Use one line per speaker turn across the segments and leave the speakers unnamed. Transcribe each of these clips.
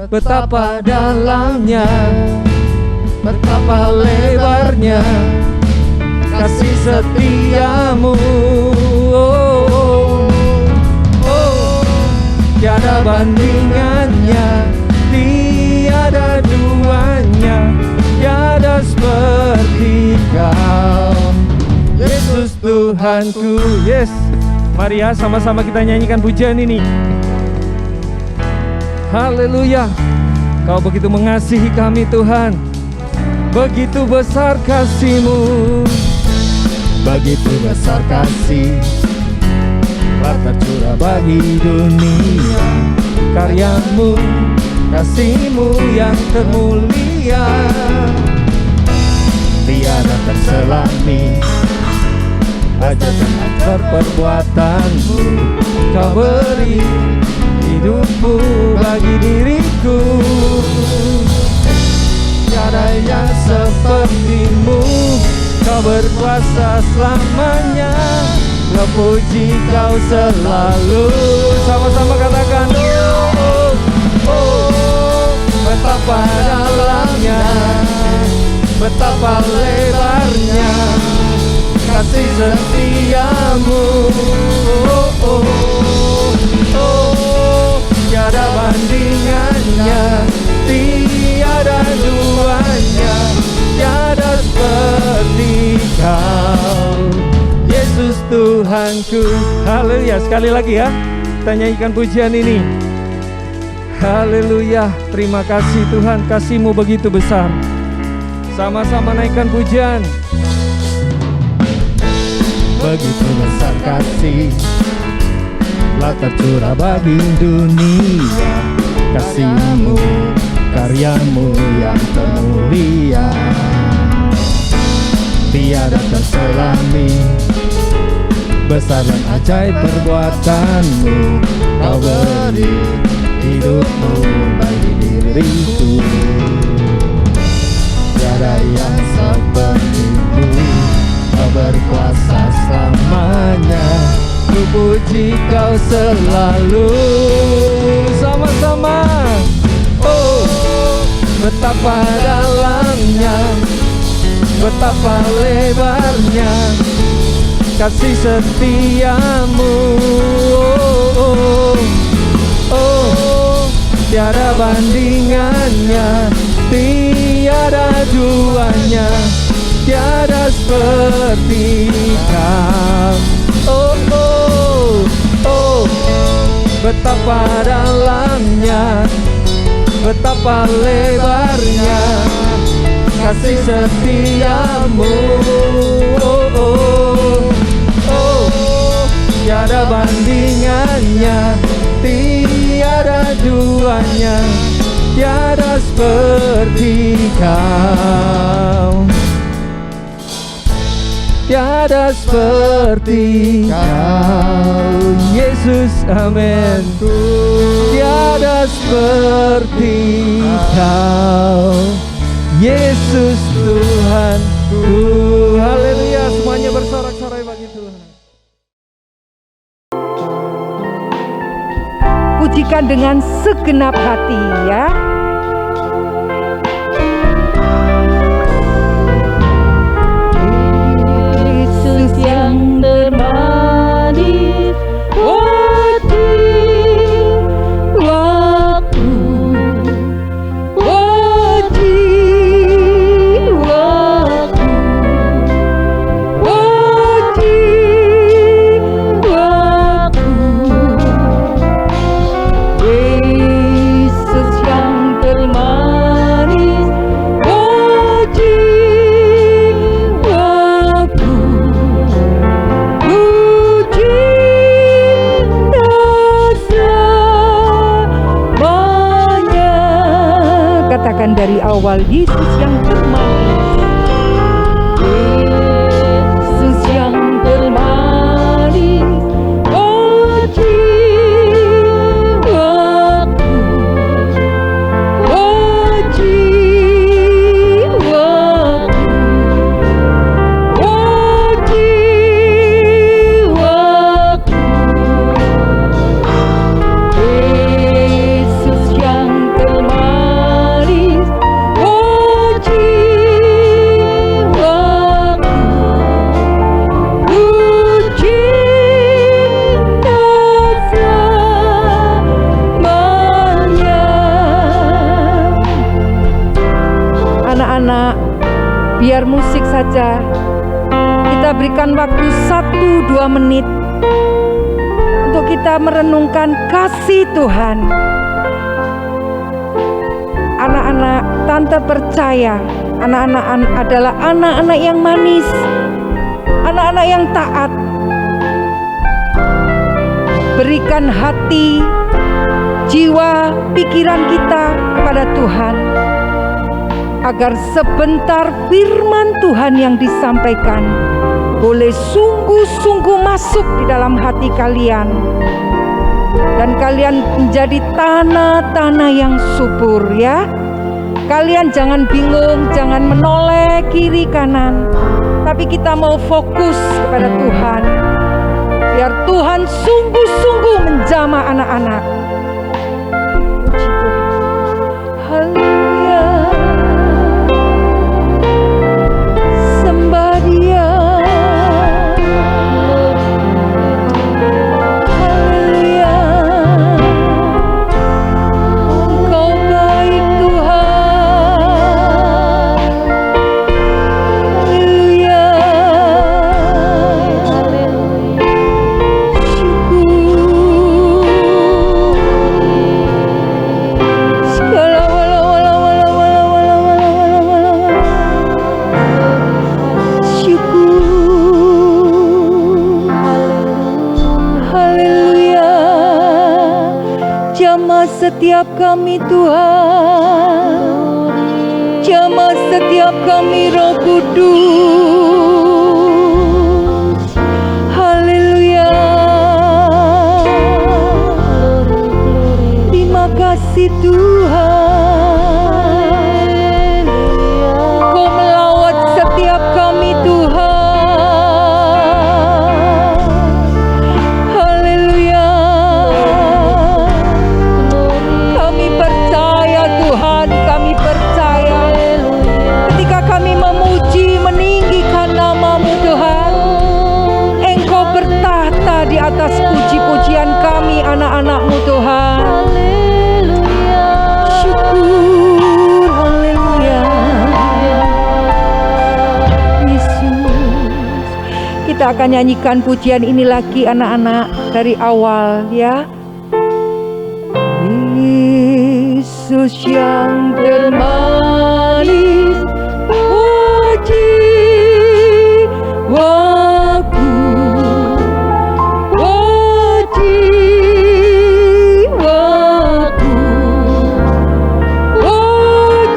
betapa dalamnya, betapa lebarnya kasih setiamu. Tiada bandingannya, tiada duanya, tiada seperti Kau, Yesus Tuhanku. Yes, mari ya sama-sama kita nyanyikan pujian ini. Haleluya. Kau begitu mengasihi kami Tuhan, begitu besar kasih-Mu, begitu besar kasih telah tercurah bagi dunia. Karya-Mu, kasih-Mu yang termulia, tiada terselami hajat dan akar perbuatan-Mu. Kau beri hidup-Mu bagi diriku, tiada yang seperti-Mu. Kau berkuasa selamanya, Kau puji Kau selalu. Sama-sama katakan, oh, oh, betapa dalamnya, betapa lebarnya kasih setiamu. Oh, oh, oh, tiada bandingannya, tiada duanya, tiada seperti Kau, Yesus Tuhanku. Haleluya. Sekali lagi ya, kita nyanyikan pujian ini. Haleluya. Terima kasih Tuhan, kasih-Mu begitu besar. Sama-sama naikkan pujian. Begitu besar kasih telah tercurah bagi dunia. Kasih-Mu, karya-Mu yang termulia, tiada terselami besar dan ajaib perbuatan-Mu. Kau beri hidup-Mu bagi diriku, tiada yang seperti-Mu. Kau berkuasa selamanya, ku puji Kau selalu. Sama-sama, oh, betapa dalamnya, betapa lebarnya kasih setiamu. Oh, oh, oh, tiada bandingannya, tiada duanya, tiada seperti Kau. Oh, oh, oh, betapa dalamnya, betapa lebarnya kasih setiamu. Oh, oh, oh, tiada bandingannya, tiada duanya, tiada seperti Kau, tiada seperti Kau, Yesus. Amin. Tiada seperti Kau, Yesus Tuhanku. Haleluya. Semuanya bersorak-sorai bagi Tuhan.
Pujikan dengan segenap hati ya. Yesus yang termanis, dari awal, Yesus yang termanis, Yesus yang termanis, oh jiwaku, oh jiwaku, oh jiwaku, Yesus yang termanis. biar musik saja. Kita berikan waktu 1-2 menit untuk kita merenungkan kasih Tuhan. Anak-anak, tante percaya anak-anak adalah anak-anak yang manis, anak-anak yang taat. Berikan hati, jiwa, pikiran kita kepada Tuhan, agar sebentar firman Tuhan yang disampaikan boleh sungguh-sungguh masuk di dalam hati kalian, dan kalian menjadi tanah-tanah yang subur ya. Kalian jangan bingung, jangan menoleh kiri kanan, tapi kita mau fokus kepada Tuhan, biar Tuhan sungguh-sungguh menjamah anak-anak. Puji Tuhan. Haleluya. Sembah Dia. Haleluya. Engkau baik Tuhan. Haleluya. Jamah setiap kami Tuhan, jamah setiap kami Roh Kudus. Haleluya. Terima kasih Tuhan, Kau melawat setiap kami Tuhan. Haleluya. Kami percaya Tuhan, kami percaya ketika kami memuji, meninggikan nama-Mu Tuhan, Engkau bertahta di atas puji-pujian kami anak-anak-Mu Tuhan. Syukur, haleluya. Yesus, kita akan nyanyikan pujian ini lagi anak-anak dari awal ya. Yesus yang termanis, jiwaku, jiwaku,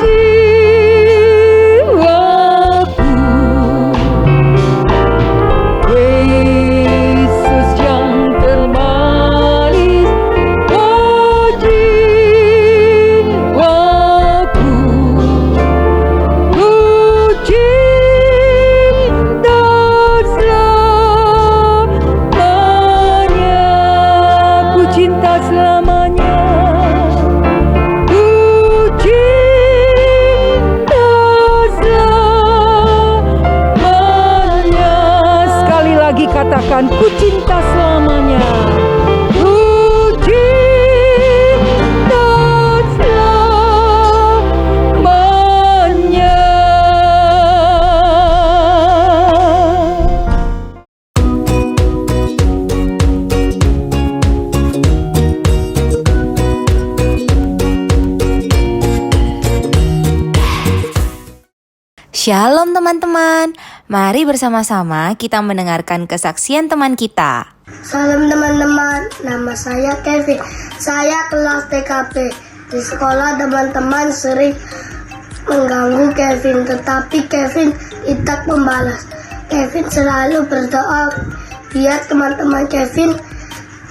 jiwaku. Yesus yang termanis, jiwaku, ku cinta selamanya, ku cinta selamanya, ku cinta selamanya. Sekali lagi katakan, ku cinta selamanya. Ku cinta selamanya.
Shalom teman-teman, mari bersama-sama kita mendengarkan kesaksian teman kita.
Salam teman-teman, nama saya Kevin. Saya kelas TKP. Di sekolah teman-teman sering mengganggu Kevin, tetapi Kevin tidak membalas. Kevin selalu berdoa biar teman-teman Kevin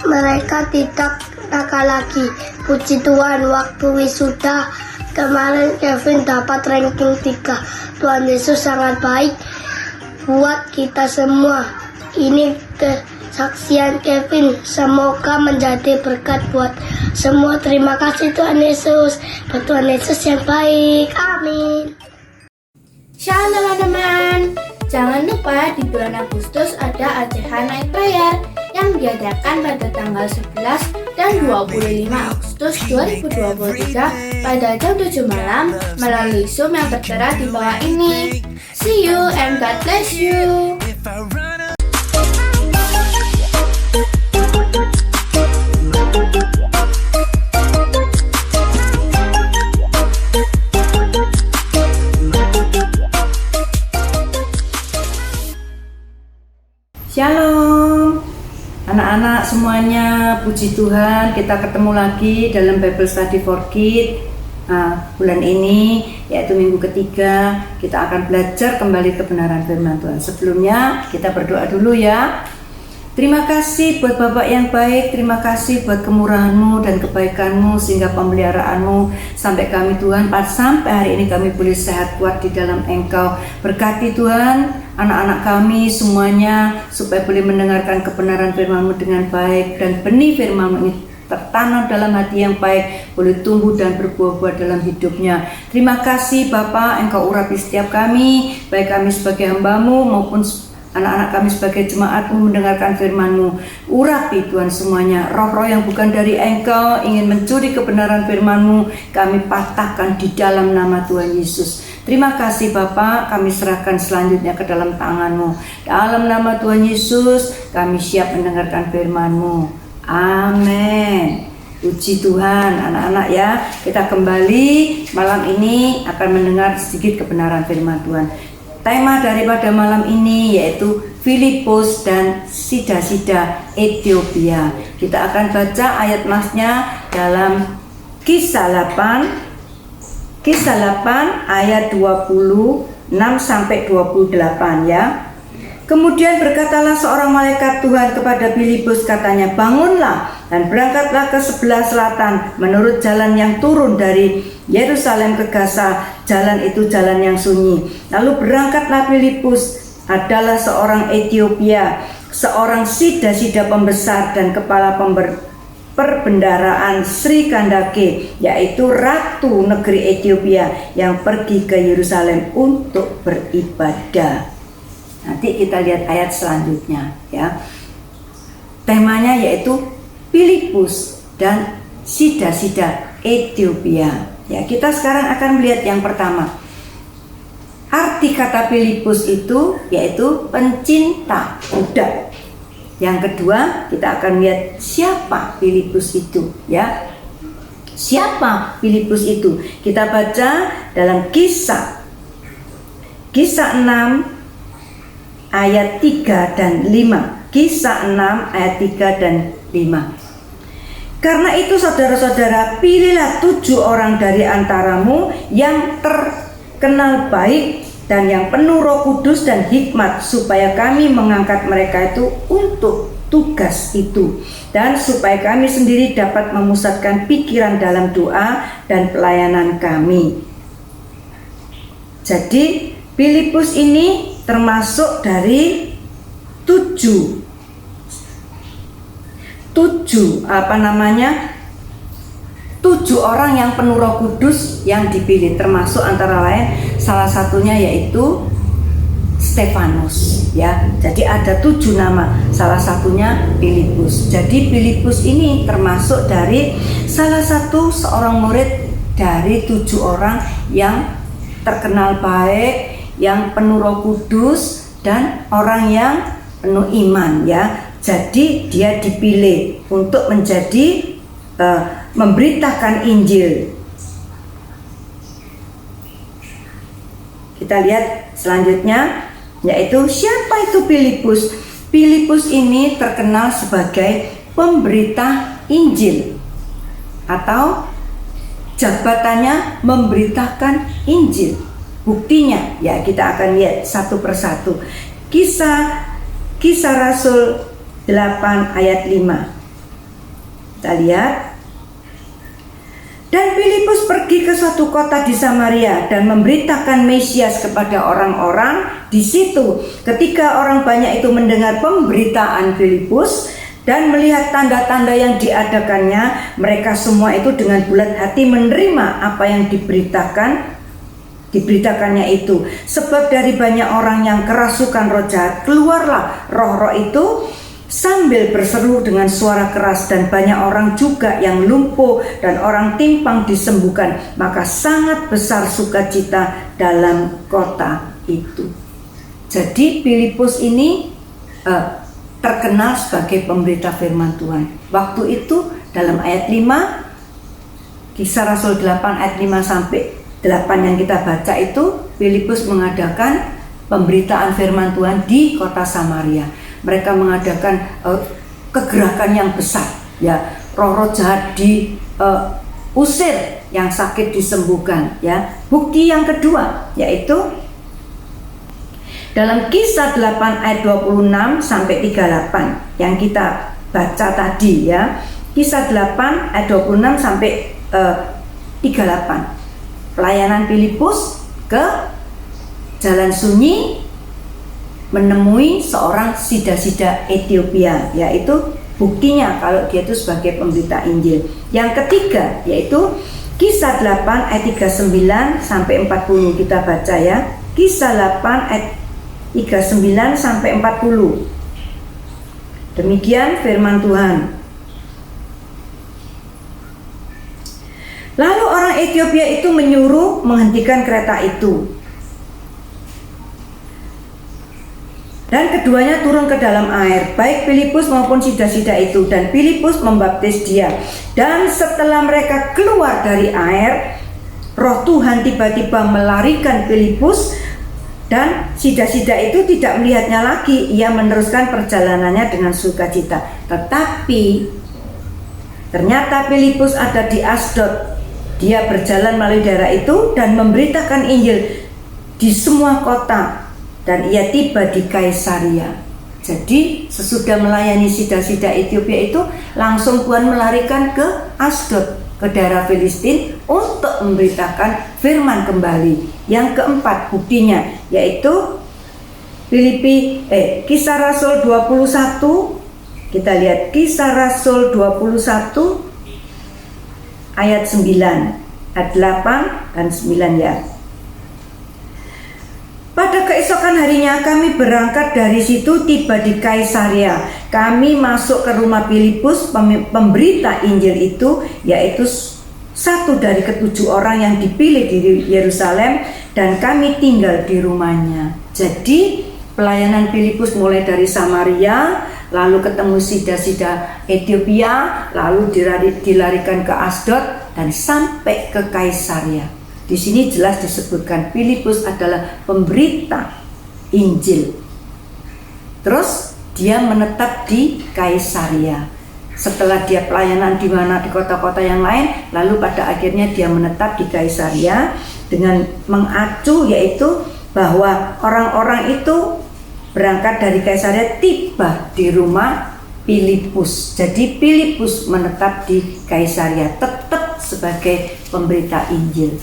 mereka tidak nakal lagi. Puji Tuhan, waktu wisuda kemarin Kevin dapat ranking 3. Tuhan Yesus sangat baik buat kita semua. Ini kesaksian Kevin, semoga menjadi berkat buat semua. Terima kasih Tuhan Yesus, buat Tuhan Yesus yang baik. Amin.
Shalom teman-teman, jangan lupa di bulan Agustus ada acara naik bayar yang diadakan pada tanggal 11 dan 25 Agustus 2023 pada jam 7 malam melalui Zoom yang tertera di bawah ini. See you and God bless you.
Shalom anak-anak semuanya, puji Tuhan kita ketemu lagi dalam Bible Study for Kids. Bulan ini yaitu minggu ketiga kita akan belajar kembali kebenaran firman Tuhan. Sebelumnya kita berdoa dulu ya. Terima kasih buat Bapak yang baik, terima kasih buat kemurahan-Mu dan kebaikan-Mu sehingga pemeliharaanmu sampai kami Tuhan, sampai hari ini kami boleh sehat kuat di dalam Engkau. Berkati Tuhan anak-anak kami semuanya supaya boleh mendengarkan kebenaran firman-Mu dengan baik, dan benih firman-Mu ini tertanam dalam hati yang baik, boleh tumbuh dan berbuah-buah dalam hidupnya. Terima kasih Bapa, Engkau urapi setiap kami, baik kami sebagai hamba-Mu maupun anak-anak kami sebagai jemaat-Mu mendengarkan firman-Mu. Urapi Tuhan semuanya, roh-roh yang bukan dari Engkau ingin mencuri kebenaran firman-Mu, kami patahkan di dalam nama Tuhan Yesus. Terima kasih Bapa, kami serahkan selanjutnya ke dalam tangan-Mu. Dalam nama Tuhan Yesus kami siap mendengarkan firman-Mu. Amin. Puji Tuhan anak-anak ya. Kita kembali malam ini akan mendengar sedikit kebenaran firman Tuhan. Tema daripada malam ini yaitu Filipus dan sida-sida Ethiopia. Kita akan baca ayat masnya dalam Kisah 8 ayat 26 sampai 28 ya. Kemudian berkatalah seorang malaikat Tuhan kepada Filipus, katanya, bangunlah dan berangkatlah ke sebelah selatan menurut jalan yang turun dari Yerusalem ke Gaza. Jalan itu jalan yang sunyi. Lalu berangkatlah Filipus, adalah seorang Ethiopia, seorang sida-sida pembesar dan kepala perbendaraan Sri Kandake, yaitu ratu negeri Ethiopia yang pergi ke Yerusalem untuk beribadah. Nanti kita lihat ayat selanjutnya ya. Temanya yaitu Filipus dan sida-sida Ethiopia. Ya, kita sekarang akan melihat yang pertama. Arti kata Filipus itu yaitu pencinta budak. Yang kedua, kita akan lihat siapa Filipus itu ya. Siapa Filipus itu? Kita baca dalam Kisah 6 ayat 3 dan 5. Kisah 6 ayat 3 dan 5. Karena itu saudara-saudara, pilihlah 7 orang dari antaramu yang terkenal baik dan yang penuh Roh Kudus dan hikmat, supaya kami mengangkat mereka itu untuk tugas itu, dan supaya kami sendiri dapat memusatkan pikiran dalam doa dan pelayanan kami. Jadi Filipus ini termasuk dari 7 orang yang penuh Roh Kudus yang dipilih, termasuk antara lain salah satunya yaitu Stefanus ya. Jadi ada 7 nama, salah satunya Filipus. Jadi Filipus ini termasuk dari salah satu seorang murid dari 7 orang yang terkenal baik, yang penuh Roh Kudus dan orang yang penuh iman ya. Jadi dia dipilih untuk menjadi memberitakan Injil. Kita lihat selanjutnya yaitu siapa itu Filipus. Filipus ini terkenal sebagai pemberita Injil atau jabatannya memberitakan Injil. Buktinya ya kita akan lihat satu persatu. Kisah Rasul 8 ayat 5. Kita lihat. Dan Filipus pergi ke suatu kota di Samaria dan memberitakan Mesias kepada orang-orang di situ. Ketika orang banyak itu mendengar pemberitaan Filipus dan melihat tanda-tanda yang diadakannya, mereka semua itu dengan bulat hati menerima apa yang diberitakannya itu. Sebab dari banyak orang yang kerasukan roh jahat, keluarlah roh-roh itu sambil berseru dengan suara keras, dan banyak orang juga yang lumpuh dan orang timpang disembuhkan. Maka sangat besar sukacita dalam kota itu. Jadi Filipus ini terkenal sebagai pemberita firman Tuhan. Waktu itu dalam ayat 5, Kisah Rasul 8 ayat 5 sampai 8 yang kita baca itu, Filipus mengadakan pemberitaan firman Tuhan di kota Samaria. Mereka mengadakan kegerakan yang besar, ya, roh-roh jahat diusir, yang sakit disembuhkan, ya. Bukti yang kedua yaitu dalam Kisah 8 ayat 26 sampai 38 yang kita baca tadi, ya. Kisah 8 ayat 26 sampai 38. Pelayanan Filipus ke jalan sunyi menemui seorang sida-sida Ethiopia, yaitu buktinya kalau dia itu sebagai pemberita Injil. Yang ketiga yaitu Kisah 8 ayat 39 sampai 40, kita baca, ya. Kisah 8 ayat 39 sampai 40. Demikian firman Tuhan. Lalu orang Ethiopia itu menyuruh menghentikan kereta itu. Dan keduanya turun ke dalam air, baik Filipus maupun sida-sida itu, dan Filipus membaptis dia. Dan setelah mereka keluar dari air, Roh Tuhan tiba-tiba melarikan Filipus, dan sida-sida itu tidak melihatnya lagi. Ia meneruskan perjalanannya dengan sukacita. Tetapi ternyata Filipus ada di Asdod. Dia berjalan melalui daerah itu dan memberitakan Injil di semua kota, dan ia tiba di Kaisaria. Jadi sesudah melayani sida-sida Ethiopia itu, langsung Tuhan melarikan ke Asdod, ke daerah Filistin, untuk memberitakan firman kembali. Yang keempat buktinya yaitu Kisah Rasul 21. Kita lihat Kisah Rasul 21 ayat 9, ayat 8 dan 9, ya. Pada keesokan harinya kami berangkat dari situ, tiba di Kaisaria. Kami masuk ke rumah Filipus, pemberita Injil itu, yaitu satu dari ke-7 orang yang dipilih di Yerusalem, dan kami tinggal di rumahnya. Jadi pelayanan Filipus mulai dari Samaria, lalu ketemu sida-sida Ethiopia, lalu dilarikan ke Asdod, dan sampai ke Kaisaria. Di sini jelas disebutkan Filipus adalah pemberita Injil. Terus dia menetap di Kaisaria. Setelah dia pelayanan di kota-kota yang lain, lalu pada akhirnya dia menetap di Kaisaria dengan mengacu yaitu bahwa orang-orang itu berangkat dari Kaisaria tiba di rumah Filipus. Jadi Filipus menetap di Kaisaria, tetap sebagai pemberita Injil.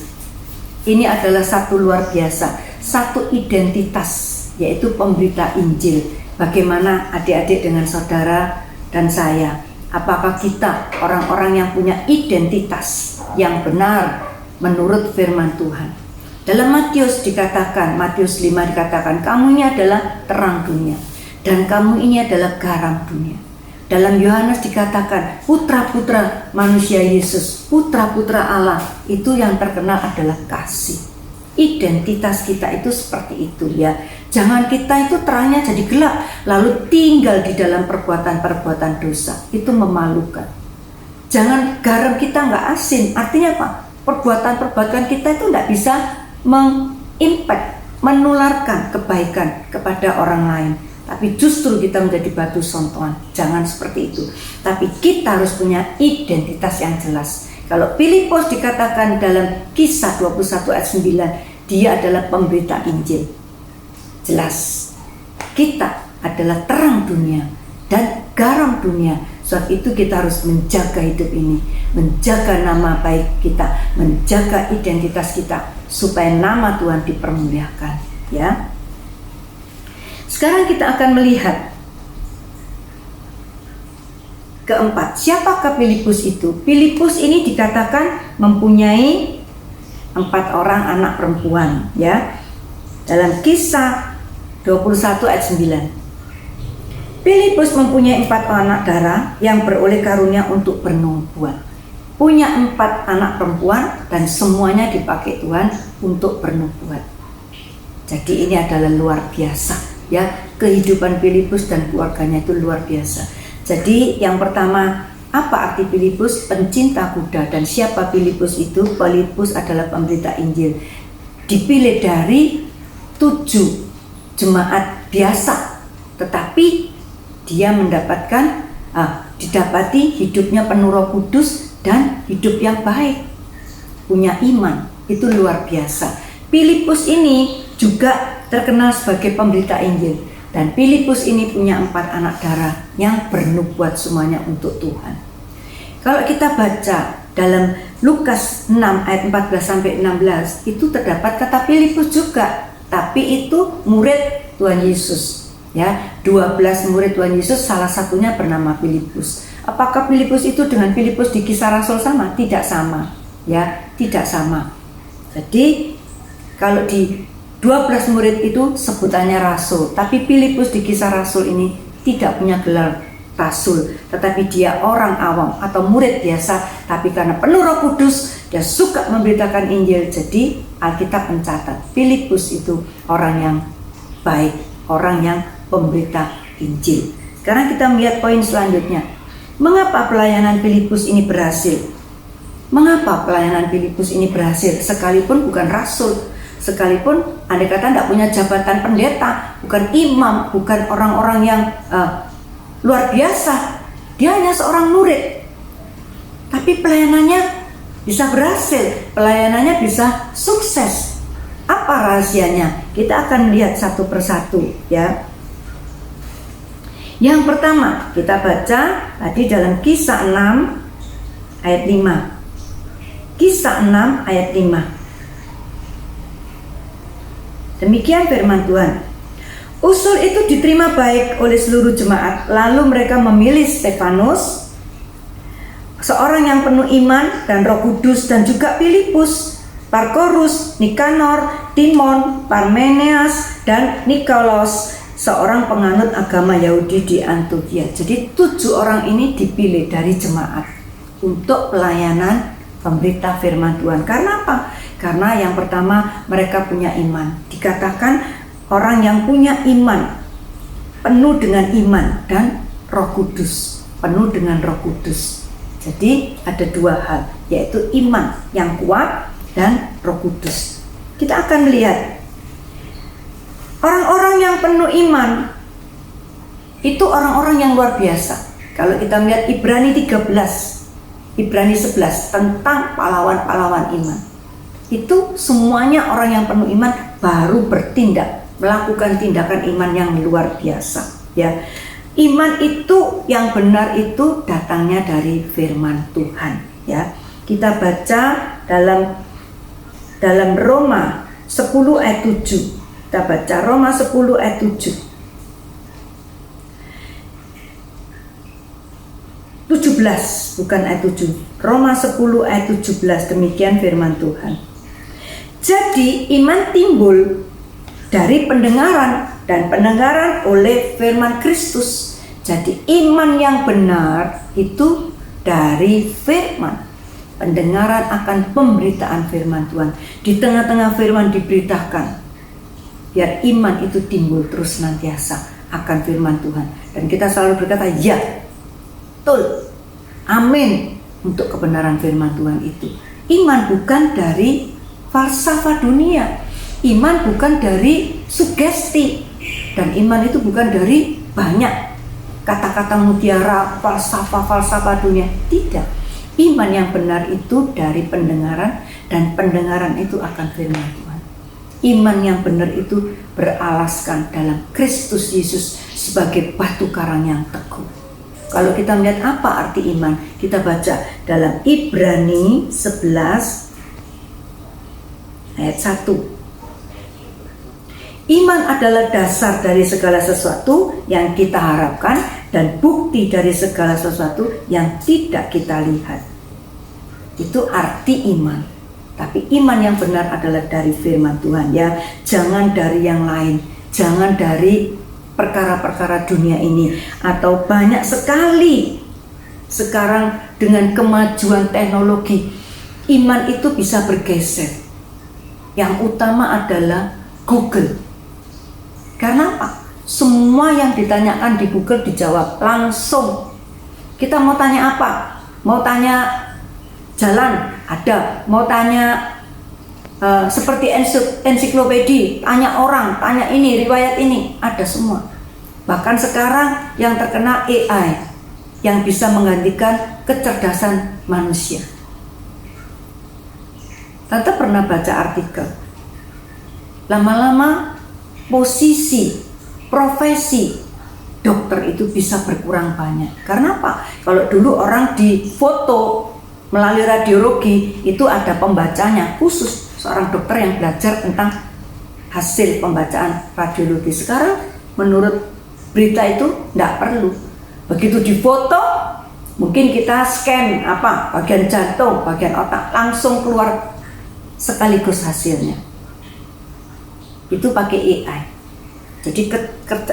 Ini adalah satu luar biasa, satu identitas, yaitu pemberita Injil. Bagaimana adik-adik dengan saudara dan saya? Apakah kita orang-orang yang punya identitas yang benar menurut firman Tuhan? Dalam Matius 5 dikatakan, kamu ini adalah terang dunia, dan kamu ini adalah garam dunia. Dalam Yohanes dikatakan, putra-putra manusia Yesus, putra-putra Allah, itu yang terkenal adalah kasih. Identitas kita itu seperti itu, ya. Jangan kita itu terangnya jadi gelap, lalu tinggal di dalam perbuatan-perbuatan dosa. Itu memalukan. Jangan garam kita nggak asin. Artinya apa? Perbuatan-perbuatan kita itu nggak bisa mengimpact, menularkan kebaikan kepada orang lain. Tapi justru kita menjadi batu sontohan. Jangan seperti itu. Tapi kita harus punya identitas yang jelas. Kalau Filipus dikatakan dalam Kisah 21 ayat 9, dia adalah pemberita Injil. Jelas. Kita adalah terang dunia dan garam dunia. Sebab itu kita harus menjaga hidup ini, menjaga nama baik kita, menjaga identitas kita, supaya nama Tuhan dipermuliakan, ya. Sekarang kita akan melihat keempat, siapakah Filipus itu? Filipus ini dikatakan mempunyai 4 orang anak perempuan, ya. Dalam Kisah 21 ayat 9. Filipus mempunyai 4 anak darah yang beroleh karunia untuk bernubuat. Punya 4 anak perempuan dan semuanya dipakai Tuhan untuk bernubuat. Jadi ini adalah luar biasa ya, kehidupan Filipus dan keluarganya itu luar biasa. Jadi yang pertama, apa arti Filipus? Pencinta kuda. Dan siapa Filipus itu? Filipus adalah pemberita Injil, dipilih dari 7 jemaat biasa, tetapi dia didapati hidupnya penuh Roh Kudus dan hidup yang baik, punya iman. Itu luar biasa. Filipus ini juga terkenal sebagai pemberita Injil, dan Filipus ini punya 4 anak darah yang bernubuat semuanya untuk Tuhan. Kalau kita baca dalam Lukas 6 ayat 14-16, itu terdapat kata Filipus juga, tapi itu murid Tuhan Yesus ya. 12 murid Tuhan Yesus, salah satunya bernama Filipus. Apakah Filipus itu dengan Filipus di Kisah Rasul sama? Tidak sama ya, tidak sama. Jadi kalau di 12 murid itu sebutannya rasul, tapi Filipus di Kisah Rasul ini tidak punya gelar rasul, tetapi dia orang awam atau murid biasa, tapi karena penuh Roh Kudus dia suka memberitakan Injil. Jadi Alkitab mencatat Filipus itu orang yang baik, orang yang pemberita Injil. Sekarang kita melihat poin selanjutnya. Mengapa pelayanan Filipus ini berhasil? Mengapa pelayanan Filipus ini berhasil sekalipun bukan rasul, sekalipun andai kata tidak punya jabatan pendeta, bukan imam, bukan orang-orang yang luar biasa, dia hanya seorang murid, tapi pelayanannya bisa berhasil, pelayanannya bisa sukses. Apa rahasianya? Kita akan melihat satu persatu ya. Yang pertama kita baca tadi dalam Kisah 6 ayat 5. Kisah 6 ayat 5. Demikian firman Tuhan. Usul itu diterima baik oleh seluruh jemaat. Lalu mereka memilih Stefanus, seorang yang penuh iman dan Roh Kudus, dan juga Filipus, Parkorus, Nikanor, Timon, Parmeneas, dan Nikolos, seorang penganut agama Yahudi di Antiokhia. Jadi 7 orang ini dipilih dari jemaat untuk pelayanan pemberita firman Tuhan. Karena apa? Karena yang pertama mereka punya iman. Dikatakan orang yang punya iman, penuh dengan iman dan Roh Kudus, penuh dengan Roh Kudus. Jadi ada 2 hal, yaitu iman yang kuat dan Roh Kudus. Kita akan melihat orang-orang yang penuh iman itu orang-orang yang luar biasa. Kalau kita melihat Ibrani 13, Ibrani 11 tentang pahlawan-pahlawan iman, itu semuanya orang yang penuh iman baru bertindak, melakukan tindakan iman yang luar biasa ya. Iman itu yang benar itu datangnya dari firman Tuhan ya. Kita baca dalam Roma 10 ayat 7. Kita baca Roma 10 ayat 7. 17 bukan ayat 7. Roma 10 ayat 17, demikian firman Tuhan. Jadi iman timbul dari pendengaran, dan pendengaran oleh firman Kristus. Jadi iman yang benar itu dari firman. Pendengaran akan pemberitaan firman Tuhan. Di tengah-tengah firman diberitakan, biar iman itu timbul terus senantiasa akan firman Tuhan. Dan kita selalu berkata, ya, betul, amin, untuk kebenaran firman Tuhan itu. Iman bukan dari falsafah dunia, iman bukan dari sugesti, dan iman itu bukan dari banyak kata-kata mutiara, falsafah dunia. Tidak. Iman yang benar itu dari pendengaran, dan pendengaran itu akan firman Tuhan. Iman yang benar itu beralaskan dalam Kristus Yesus sebagai batu karang yang teguh. Kalau kita melihat apa arti iman, kita baca dalam Ibrani 11 ayat 1. Iman adalah dasar dari segala sesuatu yang kita harapkan dan bukti dari segala sesuatu yang tidak kita lihat. Itu arti iman. Tapi iman yang benar adalah dari firman Tuhan ya. Jangan dari yang lain, jangan dari perkara-perkara dunia ini. Atau banyak sekali sekarang dengan kemajuan teknologi, iman itu bisa bergeser. Yang utama adalah Google. Karena apa? Semua yang ditanyakan di Google dijawab langsung. Kita mau tanya apa? Mau tanya jalan? Ada. Mau tanya seperti ensiklopedia, tanya orang, tanya ini, riwayat ini, ada semua. Bahkan sekarang yang terkenal AI yang bisa menggantikan kecerdasan manusia. Tante pernah baca artikel, lama-lama posisi, profesi dokter itu bisa berkurang banyak. Karena apa? Kalau dulu orang difoto melalui radiologi, itu ada pembacanya khusus, seorang dokter yang belajar tentang hasil pembacaan radiologi. Sekarang menurut berita itu tidak perlu. Begitu difoto, mungkin kita scan bagian jantung, bagian otak, langsung keluar sekaligus hasilnya. Itu pakai AI. Jadi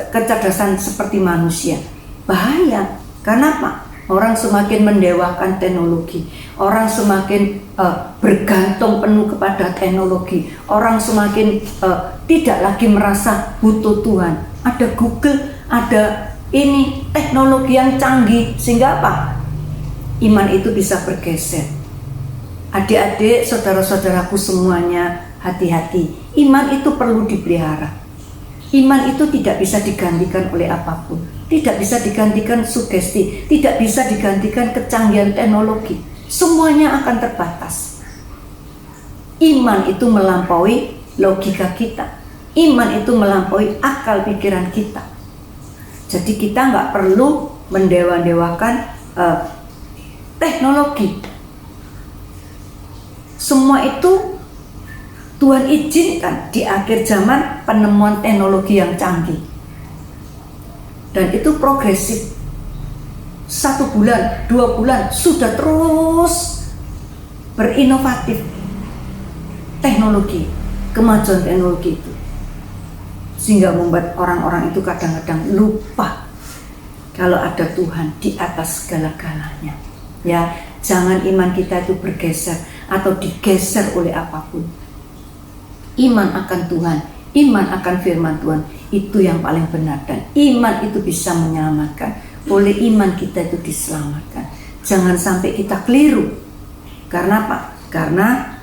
kecerdasan seperti manusia. Bahaya. Karena apa? Orang semakin mendewakan teknologi. Orang semakin bergantung penuh kepada teknologi. Orang semakin tidak lagi merasa butuh Tuhan. Ada Google, ada ini teknologi yang canggih, sehingga apa? Iman itu bisa bergeser. Adik-adik, saudara-saudaraku semuanya, hati-hati. Iman itu perlu dipelihara. Iman itu tidak bisa digantikan oleh apapun. Tidak bisa digantikan sugesti, tidak bisa digantikan kecanggihan teknologi. Semuanya akan terbatas. Iman itu melampaui logika kita. Iman itu melampaui akal pikiran kita. Jadi kita nggak perlu mendewa-dewakan teknologi. Semua itu Tuhan izinkan di akhir zaman penemuan teknologi yang canggih. Dan itu progresif. 1 bulan, 2 bulan sudah terus berinovatif teknologi, kemajuan teknologi itu. Sehingga membuat orang-orang itu kadang-kadang lupa kalau ada Tuhan di atas segala-galanya. Ya, jangan iman kita itu bergeser atau digeser oleh apapun. Iman akan Tuhan, iman akan firman Tuhan, itu yang paling benar. Dan iman itu bisa menyelamatkan. Oleh iman kita itu diselamatkan. Jangan sampai kita keliru. Karena apa? Karena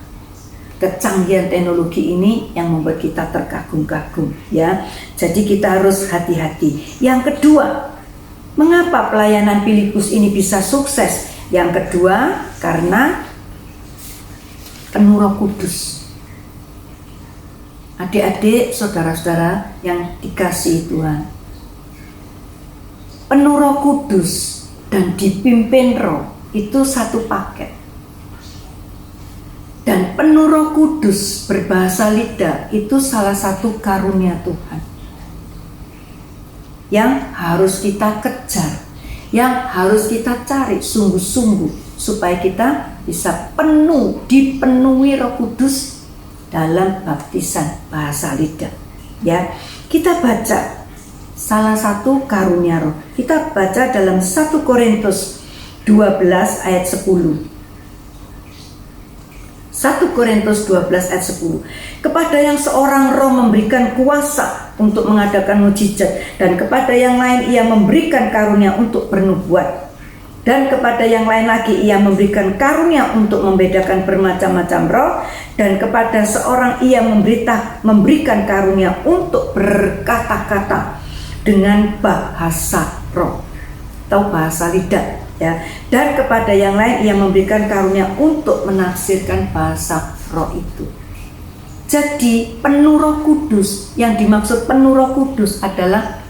kecanggihan teknologi ini yang membuat kita terkagum-kagum, ya. Jadi kita harus hati-hati. Yang kedua, mengapa pelayanan Filipus ini bisa sukses? Yang kedua, karena penuh Roh Kudus. Adik-adik, saudara-saudara yang dikasihi Tuhan, penuh Roh Kudus dan dipimpin Roh itu satu paket. Dan penuh Roh Kudus berbahasa lidah itu salah satu karunia Tuhan yang harus kita kejar, yang harus kita cari sungguh-sungguh supaya kita bisa dipenuhi Roh Kudus dalam baptisan bahasa lidah. Ya, kita baca salah satu karunia Roh. Kita baca dalam 1 Korintus 12 ayat 10. 1 Korintus 12 ayat 10. Kepada yang seorang roh memberikan kuasa untuk mengadakan mukjizat, dan kepada yang lain ia memberikan karunia untuk bernubuat, dan kepada yang lain lagi ia memberikan karunia untuk membedakan bermacam-macam roh, dan kepada seorang ia memberikan karunia untuk berkata-kata dengan bahasa roh atau bahasa lidah. Ya, dan kepada yang lain ia memberikan karunia untuk menafsirkan bahasa roh itu. Jadi penuh Roh Kudus, yang dimaksud penuh Roh Kudus adalah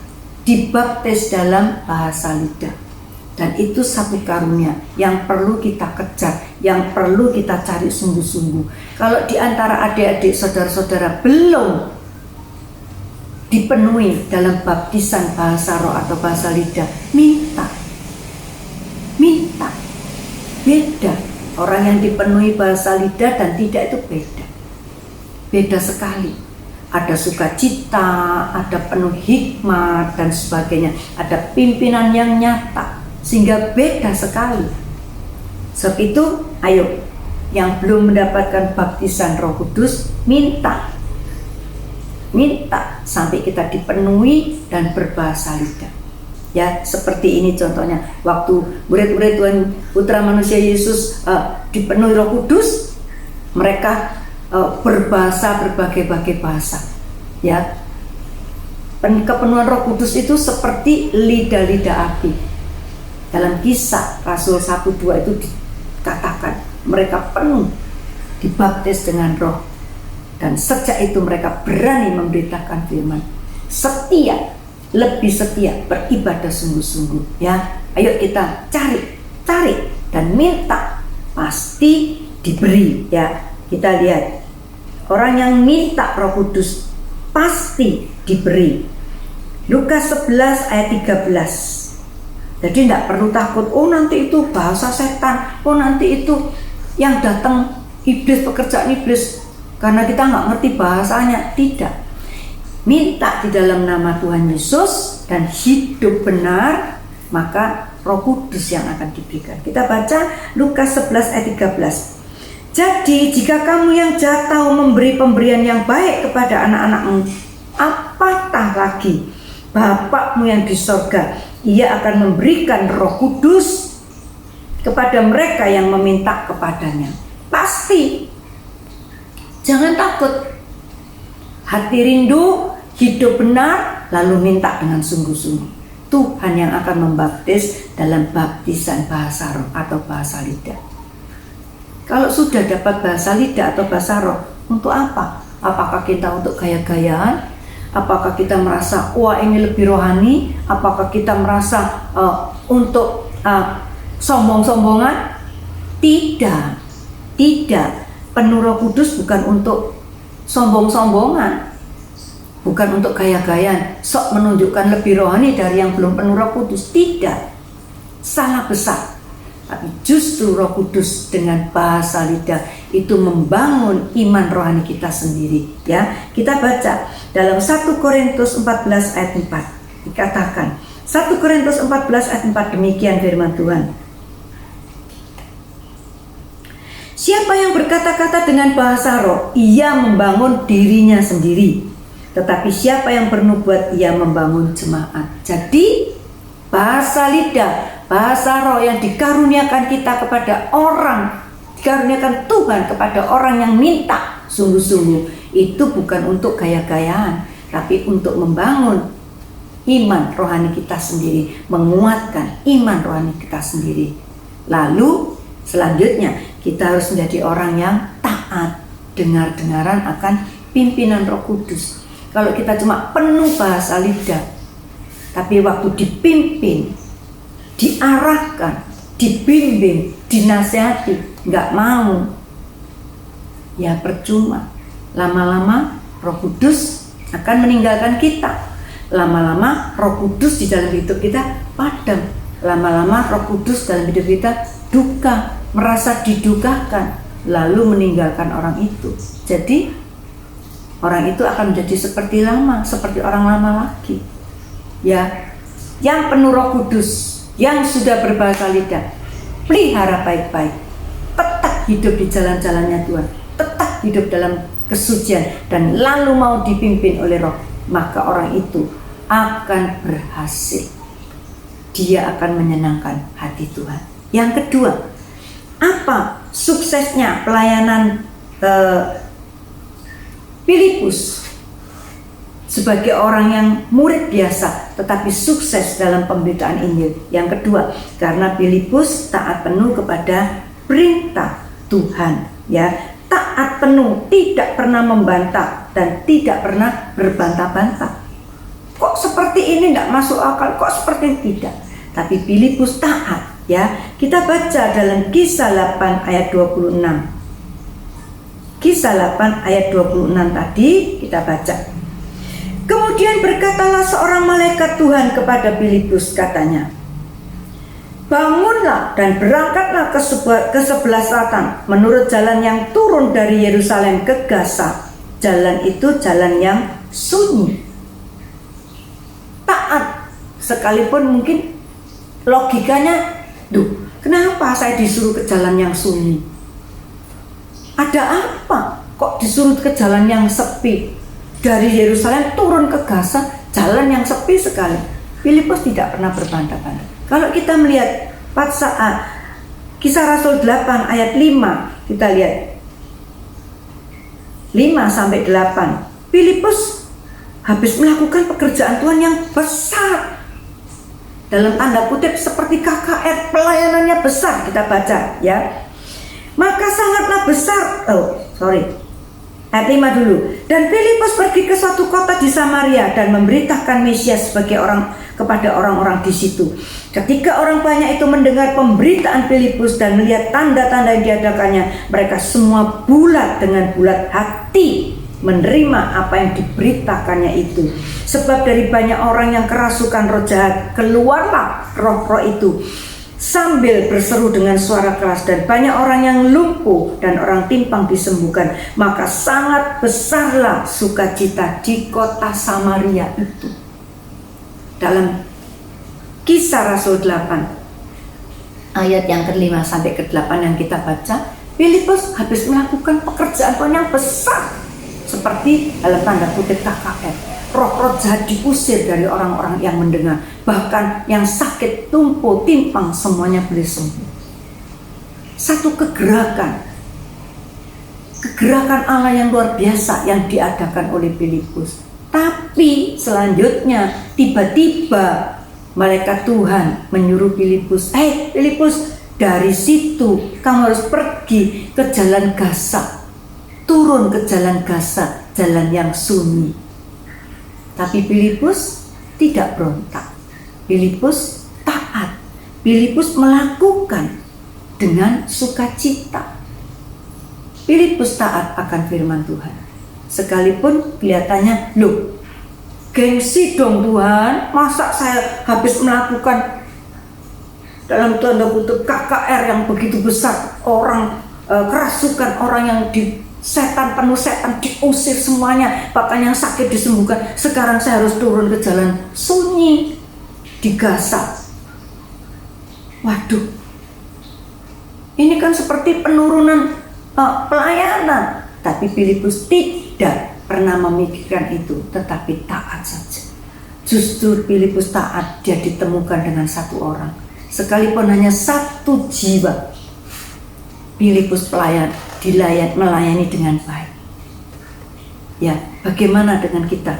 dibaptis dalam bahasa lidah. Dan itu satu karunia yang perlu kita kejar, yang perlu kita cari sungguh-sungguh. Kalau di antara adik-adik saudara-saudara belum dipenuhi dalam baptisan bahasa roh atau bahasa lidah, minta. Beda. Orang yang dipenuhi bahasa lidah dan tidak itu beda. Beda sekali. Ada sukacita, ada penuh hikmat dan sebagainya. Ada pimpinan yang nyata, sehingga beda sekali. Sebab itu, ayo, yang belum mendapatkan baptisan Roh Kudus, minta. minta sampai kita dipenuhi dan berbahasa lidah. Ya, seperti ini contohnya waktu murid-murid Tuhan Putra Manusia Yesus dipenuhi Roh Kudus, mereka berbahasa berbagai-bagai bahasa. Ya, kepenuhan Roh Kudus itu seperti lidah-lidah api. Dalam Kisah Rasul 1-2 itu dikatakan mereka penuh dibaptis dengan Roh, dan sejak itu mereka berani memberitakan firman, setia, lebih setia, beribadah sungguh-sungguh. Ya, ayo kita cari dan minta, pasti diberi. Ya, kita lihat orang yang minta Roh Kudus pasti diberi. Lukas 11 ayat 13. Jadi tidak perlu takut, oh nanti itu bahasa setan, oh nanti itu yang datang iblis, pekerjaan iblis, karena kita nggak ngerti bahasanya. Tidak. Minta di dalam nama Tuhan Yesus dan hidup benar, maka Roh Kudus yang akan diberikan. Kita baca Lukas 11 ayat 13. Jadi jika kamu yang jahat tahu memberi pemberian yang baik kepada anak-anakmu, apatah lagi Bapakmu yang di sorga, Ia akan memberikan Roh Kudus kepada mereka yang meminta kepadanya. Pasti. Jangan takut. Hati rindu, hidup benar, lalu minta dengan sungguh-sungguh. Tuhan yang akan membaptis dalam baptisan bahasa roh atau bahasa lidah. Kalau sudah dapat bahasa lidah atau bahasa roh, untuk apa? Apakah kita untuk gaya-gayaan? Apakah kita merasa, wah ini lebih rohani? Apakah kita merasa untuk sombong-sombongan? Tidak. Penuh Roh Kudus bukan untuk sombong-sombongan, bukan untuk gaya-gayaan, sok menunjukkan lebih rohani dari yang belum penuh Roh Kudus. Tidak. Salah besar. Tapi justru Roh Kudus dengan bahasa lidah itu membangun iman rohani kita sendiri. Ya, kita baca dalam 1 Korintus 14 ayat 4 dikatakan, 1 Korintus 14 ayat 4 demikian firman Tuhan. Siapa yang berkata-kata dengan bahasa roh, ia membangun dirinya sendiri. Tetapi siapa yang bernubuat, ia membangun jemaat. Jadi bahasa lidah, bahasa roh yang dikaruniakan kita kepada orang, dikaruniakan Tuhan kepada orang yang minta sungguh-sungguh, itu bukan untuk gaya-gayaan, tapi untuk membangun iman rohani kita sendiri, menguatkan iman rohani kita sendiri. Lalu selanjutnya kita harus menjadi orang yang taat, dengar-dengaran akan pimpinan Roh Kudus. Kalau kita cuma penuh bahasa lidah, tapi waktu dipimpin, diarahkan, dibimbing, dinasihati, nggak mau, ya percuma. Lama-lama Roh Kudus akan meninggalkan kita. Lama-lama Roh Kudus di dalam hidup kita padam. Lama-lama Roh Kudus dalam hidup kita duka, merasa didukakan, lalu meninggalkan orang itu. Jadi orang itu akan menjadi seperti lama, seperti orang lama lagi. Ya, yang penuh Roh Kudus, yang sudah berbahasa lidah, pelihara baik-baik, tetap hidup di jalan-jalannya Tuhan, tetap hidup dalam kesucian, dan lalu mau dipimpin oleh Roh, maka orang itu akan berhasil. Dia akan menyenangkan hati Tuhan. Yang kedua, apa suksesnya pelayanan Filipus sebagai orang yang murid biasa tetapi sukses dalam pemberitaan Injil? Yang kedua, karena Filipus taat penuh kepada perintah Tuhan, ya, taat penuh, tidak pernah membantah dan tidak pernah berbantah-bantah. Kok seperti ini tidak masuk akal, kok seperti ini? Tidak. Tapi Filipus taat, ya. Kita baca dalam Kisah 8 ayat 26. Kisah 8 ayat 26 tadi kita baca. Kemudian berkatalah seorang malaikat Tuhan kepada Filipus, katanya, bangunlah dan berangkatlah ke sebelah selatan menurut jalan yang turun dari Yerusalem ke Gaza. Jalan itu jalan yang sunyi. Taat, sekalipun mungkin logikanya, duh, kenapa saya disuruh ke jalan yang sunyi? Ada apa? Kok disuruh ke jalan yang sepi? dari Yerusalem turun ke Gaza, jalan yang sepi sekali. Filipus tidak pernah berbantah-bantah. Kalau kita melihat Kisah Rasul 8 ayat 5, kita lihat 5 sampai 8. Filipus habis melakukan pekerjaan Tuhan yang besar, dalam tanda kutip seperti KKR, pelayanannya besar, kita baca ya. Maka sangatlah besar, ayat 5 dulu. Dan Filipus pergi ke suatu kota di Samaria dan memberitakan Mesias kepada orang-orang di situ. Ketika orang banyak itu mendengar pemberitaan Filipus dan melihat tanda-tanda yang diadakannya, mereka semua dengan bulat hati menerima apa yang diberitakannya itu. Sebab dari banyak orang yang kerasukan roh jahat, keluarlah roh-roh itu sambil berseru dengan suara keras, dan banyak orang yang lumpuh dan orang timpang disembuhkan. Maka sangat besarlah sukacita di kota Samaria itu. Dalam Kisah Rasul 8 ayat yang ke-5 sampai ke-8 yang kita baca, Filipus habis melakukan pekerjaan Tuhan yang besar, seperti dalam tanda kutip KKR. Roh-roh jahat diusir dari orang-orang yang mendengar. Bahkan yang sakit, lumpuh, timpang, semuanya boleh sembuh. Satu kegerakan Allah yang luar biasa yang diadakan oleh Filipus. Tapi selanjutnya tiba-tiba malaikat Tuhan menyuruh Filipus, Filipus, dari situ kamu harus pergi ke jalan Gaza. Turun ke jalan Gaza, jalan yang sunyi. Tapi Filipus tidak berontak. Filipus taat. Filipus melakukan dengan sukacita. Filipus taat akan firman Tuhan. Sekalipun kelihatannya, loh, gengsi dong Tuhan, masa saya habis melakukan dalam tanda kutip KKR yang begitu besar, orang kerasukan, orang yang penuh setan diusir semuanya, bahkan yang sakit disembuhkan. Sekarang saya harus turun ke jalan sunyi di Gaza. Waduh, ini kan seperti penurunan pelayanan. Tapi Filipus tidak pernah memikirkan itu, tetapi taat saja. Justru Filipus taat, dia ditemukan dengan satu orang, sekalipun hanya satu jiwa. Filipus melayani dengan baik. Ya, bagaimana dengan kita?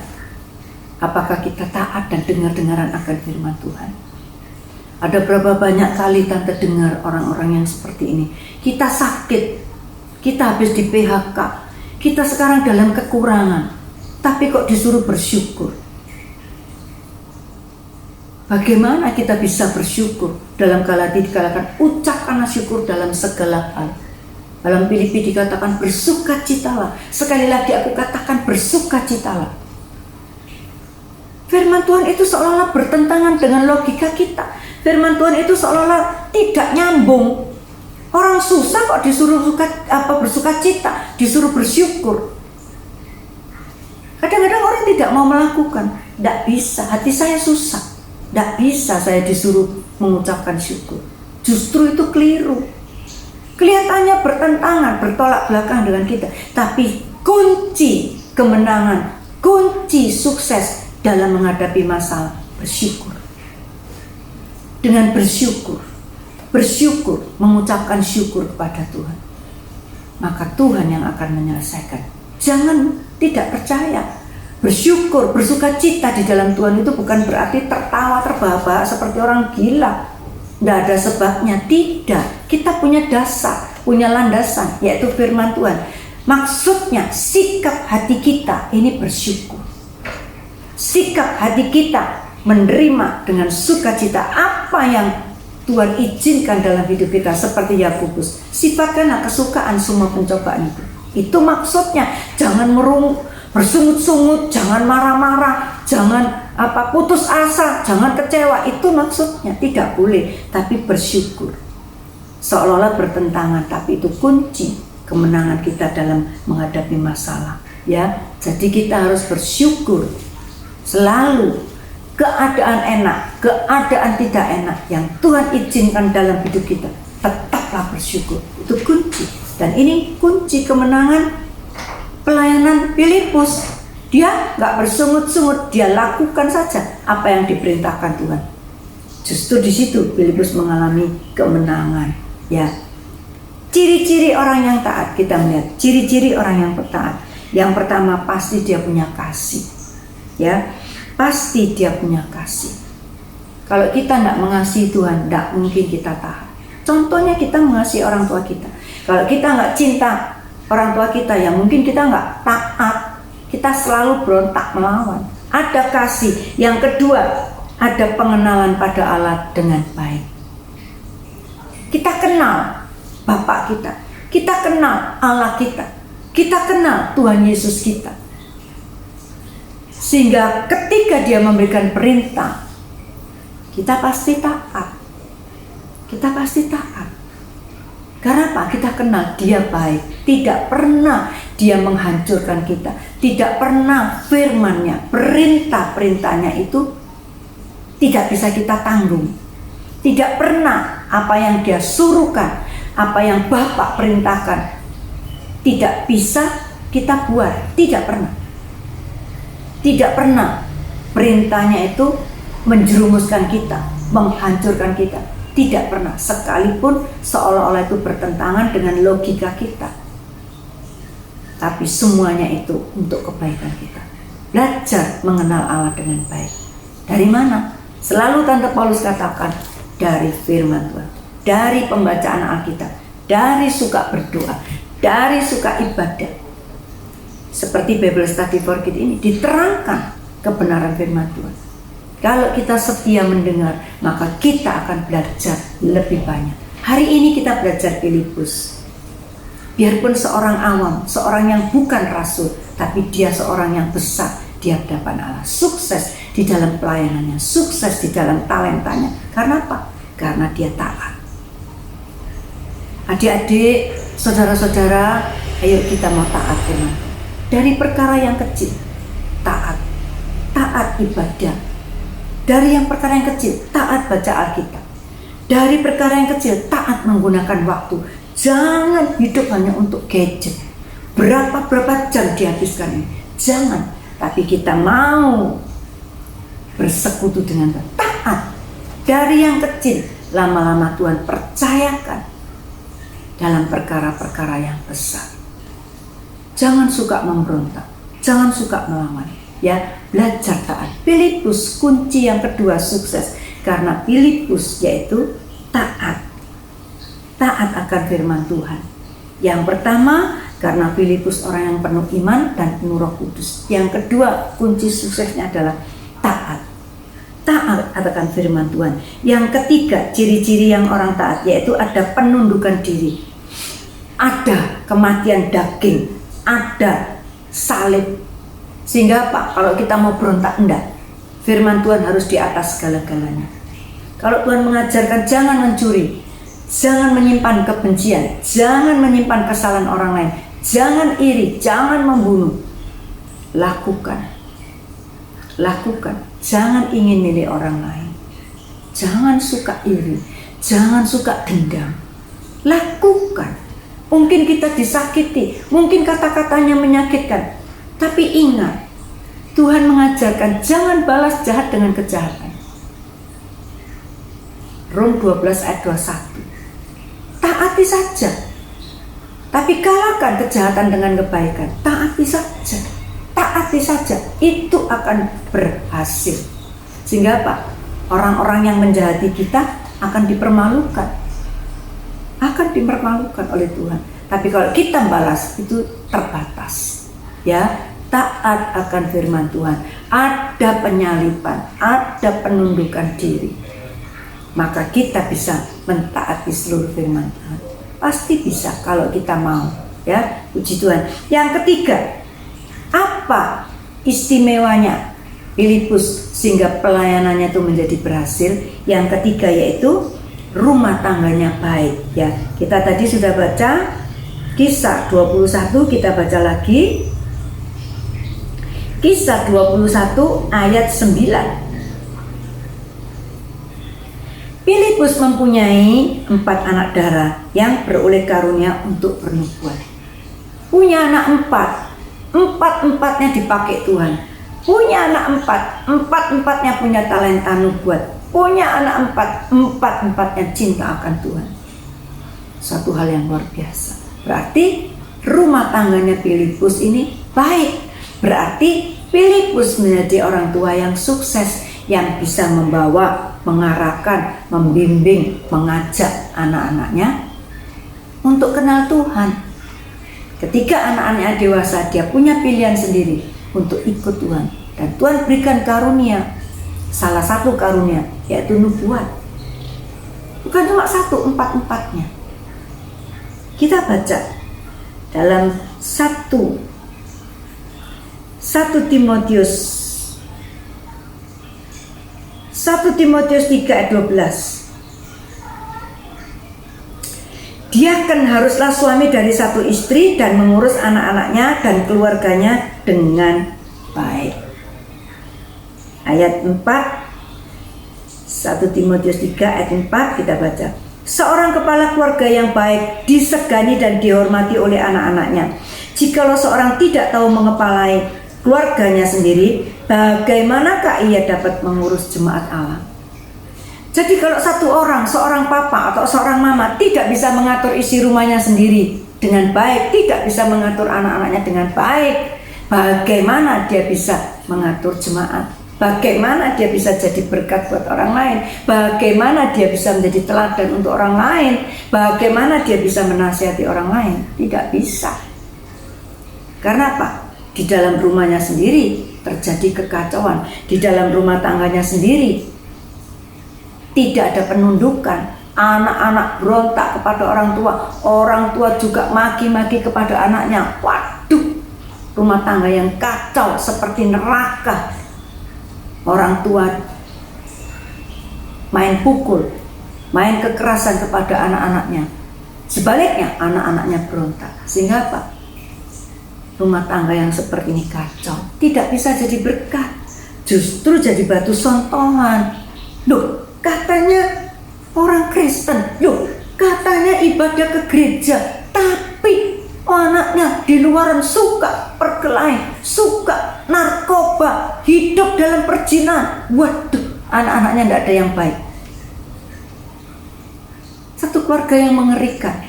Apakah kita taat dan dengar-dengaran akan firman Tuhan? Ada berapa banyak kali tante dengar orang-orang yang seperti ini. Kita sakit, kita habis di PHK, kita sekarang dalam kekurangan, tapi kok disuruh bersyukur. Bagaimana kita bisa bersyukur? Dalam Galatia dikatakan ucapkanlah syukur dalam segala hal. Dalam Filipi dikatakan bersukacitalah. Sekali lagi aku katakan bersukacitalah. Firman Tuhan itu seolah-olah bertentangan dengan logika kita. Firman Tuhan itu seolah-olah tidak nyambung. Orang susah kok disuruh bersukacita, disuruh bersyukur. Kadang-kadang orang tidak mau melakukan. Tidak bisa, hati saya susah. Tidak bisa saya disuruh mengucapkan syukur. Justru itu keliru. Kelihatannya bertentangan, bertolak belakang dengan kita. Tapi kunci kemenangan, kunci sukses dalam menghadapi masalah, bersyukur. Dengan bersyukur, mengucapkan syukur kepada Tuhan, maka Tuhan yang akan menyelesaikan. Jangan tidak percaya. Bersyukur, bersukacita di dalam Tuhan itu bukan berarti tertawa terbahak-bahak seperti orang gila. Tidak ada sebabnya, tidak. Kita punya dasar, punya landasan, yaitu firman Tuhan. Maksudnya sikap hati kita ini bersyukur. Sikap hati kita menerima dengan sukacita apa yang Tuhan izinkan dalam hidup kita, seperti Yakobus. Sifatkanlah kesukaan semua pencobaan itu. Itu maksudnya. Jangan bersungut-sungut, jangan marah-marah, jangan putus asa, jangan kecewa. Itu maksudnya, tidak boleh, tapi bersyukur. Seolah-olah bertentangan, tapi itu kunci kemenangan kita dalam menghadapi masalah. Ya, jadi kita harus bersyukur selalu. Keadaan enak, keadaan tidak enak yang Tuhan izinkan dalam hidup kita, tetaplah bersyukur. Itu kunci. Dan ini kunci kemenangan pelayanan Filipus. Dia nggak bersungut-sungut, dia lakukan saja apa yang diperintahkan Tuhan. Justru di situ Filipus mengalami kemenangan. Ya, ciri-ciri orang yang taat, kita melihat ciri-ciri orang yang taat. Yang pertama, pasti dia punya kasih. Ya, pasti dia punya kasih. Kalau kita tidak mengasihi Tuhan, tidak mungkin kita taat. Contohnya kita mengasihi orang tua kita. Kalau kita nggak cinta orang tua kita, ya mungkin kita nggak taat. Kita selalu berontak melawan. Ada kasih. Yang kedua, ada pengenalan pada Allah dengan baik. Kita kenal Bapak kita. Kita kenal Allah kita. Kita kenal Tuhan Yesus kita. Sehingga ketika dia memberikan perintah, kita pasti taat. Kita pasti taat. Karena apa? Kita kenal dia baik. Tidak pernah dia menghancurkan kita. Tidak pernah firman-Nya, perintah-perintahnya itu tidak bisa kita tanggung. Tidak pernah apa yang dia suruhkan, apa yang Bapak perintahkan, tidak bisa kita buat. Tidak pernah. Tidak pernah perintahnya itu menjerumuskan kita, menghancurkan kita. Tidak pernah, sekalipun seolah-olah itu bertentangan dengan logika kita. Tapi semuanya itu untuk kebaikan kita. Belajar mengenal Allah dengan baik. Dari mana? Selalu Tante Paulus katakan, dari firman Tuhan, dari pembacaan Alkitab, dari suka berdoa, dari suka ibadah. Seperti Bible Study for Kids ini diterangkan kebenaran firman Tuhan. Kalau kita setia mendengar, maka kita akan belajar lebih banyak. Hari ini kita belajar Filipus. Biarpun seorang awam, seorang yang bukan rasul, tapi dia seorang yang besar di hadapan Allah. Sukses di dalam pelayanannya, sukses di dalam talentanya. Karena apa? Karena dia taat. Adik-adik, saudara-saudara, ayo kita mau taat firman. Dari perkara yang kecil, taat. Taat ibadah. Dari yang perkara yang kecil, taat baca Alkitab. Dari perkara yang kecil, taat menggunakan waktu. Jangan hidup hanya untuk gadget. Berapa jam dihabiskan ini. Jangan. Tapi kita mau bersekutu dengan Tuhan. Taat. Dari yang kecil, lama-lama Tuhan percayakan dalam perkara-perkara yang besar. Jangan suka memberontak. Jangan suka melawan. Ya, belajar taat. Filipus kunci yang kedua sukses karena Filipus yaitu taat. Taat akan firman Tuhan. Yang pertama karena Filipus orang yang penuh iman dan penuh Roh Kudus. Yang kedua kunci suksesnya adalah taat. Taat akan firman Tuhan. Yang ketiga ciri-ciri yang orang taat yaitu ada penundukan diri. Ada kematian daging, ada salib. Sehingga apa? Kalau kita mau berontak, enggak. Firman Tuhan harus di atas segala-galanya. Kalau Tuhan mengajarkan jangan mencuri, jangan menyimpan kebencian, jangan menyimpan kesalahan orang lain, jangan iri, jangan membunuh. Lakukan. Lakukan. Jangan ingin milik orang lain. Jangan suka iri, jangan suka dendam. Lakukan. Mungkin kita disakiti, mungkin kata-katanya menyakitkan. Tapi ingat, Tuhan mengajarkan jangan balas jahat dengan kejahatan. Rom 12 ayat 21. Taati saja. Tapi kalahkan kejahatan dengan kebaikan. Taati saja. Taati saja. Itu akan berhasil. Sehingga apa? Orang-orang yang menjahati kita akan dipermalukan. Akan dipermalukan oleh Tuhan. Tapi kalau kita balas, itu terbatas. Ya. Taat akan firman Tuhan. Ada penyaliban, ada penundukan diri. Maka kita bisa mentaati seluruh firman Tuhan. Pasti bisa kalau kita mau. Ya, puji Tuhan. Yang ketiga, apa istimewanya Filipus sehingga pelayanannya itu menjadi berhasil? Yang ketiga yaitu rumah tangganya baik. Ya, kita tadi sudah baca Kisah 21, kita baca lagi. Kisah 21 ayat 9. Filipus mempunyai 4 anak darah yang beroleh karunia untuk bernubuat. Punya anak 4, Empat-empatnya dipakai Tuhan. Punya anak empat-empatnya punya talenta nubuat. Punya anak empat-empatnya cinta akan Tuhan. Suatu hal yang luar biasa. Berarti rumah tangganya Filipus ini baik. Berarti Filipus menjadi orang tua yang sukses, yang bisa membawa, mengarahkan, membimbing, mengajak anak-anaknya untuk kenal Tuhan. Ketika anak-anaknya dewasa, dia punya pilihan sendiri untuk ikut Tuhan. Dan Tuhan berikan karunia, salah satu karunia yaitu nubuat. Bukan cuma satu, empat-empatnya. Kita baca dalam 1 Timotius 3 ayat 12. Dia kan haruslah suami dari satu istri dan mengurus anak-anaknya dan keluarganya dengan baik. Ayat 4, 1 Timotius 3 ayat 4 kita baca. Seorang kepala keluarga yang baik disegani dan dihormati oleh anak-anaknya. Jikalau seorang tidak tahu mengepalai keluarganya sendiri, bagaimanakah ia dapat mengurus jemaat Allah? Jadi kalau satu orang, seorang papa atau seorang mama tidak bisa mengatur isi rumahnya sendiri dengan baik, tidak bisa mengatur anak-anaknya dengan baik, bagaimana dia bisa mengatur jemaat? Bagaimana dia bisa jadi berkat buat orang lain? Bagaimana dia bisa menjadi teladan untuk orang lain? Bagaimana dia bisa menasihati orang lain? Tidak bisa. Karena apa? Di dalam rumahnya sendiri terjadi kekacauan. Di dalam rumah tangganya sendiri tidak ada penundukan. Anak-anak berontak kepada orang tua juga maki-maki kepada anaknya. Waduh, rumah tangga yang kacau seperti neraka. Orang tua main pukul, main kekerasan kepada anak-anaknya. Sebaliknya anak-anaknya berontak. Sehingga apa? Rumah tangga yang seperti ini kacau, tidak bisa jadi berkat, justru jadi batu sontongan. Loh, katanya orang Kristen, loh katanya ibadah ke gereja, tapi anaknya di luaran suka perkelahian, suka narkoba, hidup dalam perjinahan. Waduh, anak-anaknya tidak ada yang baik. Satu keluarga yang mengerikan.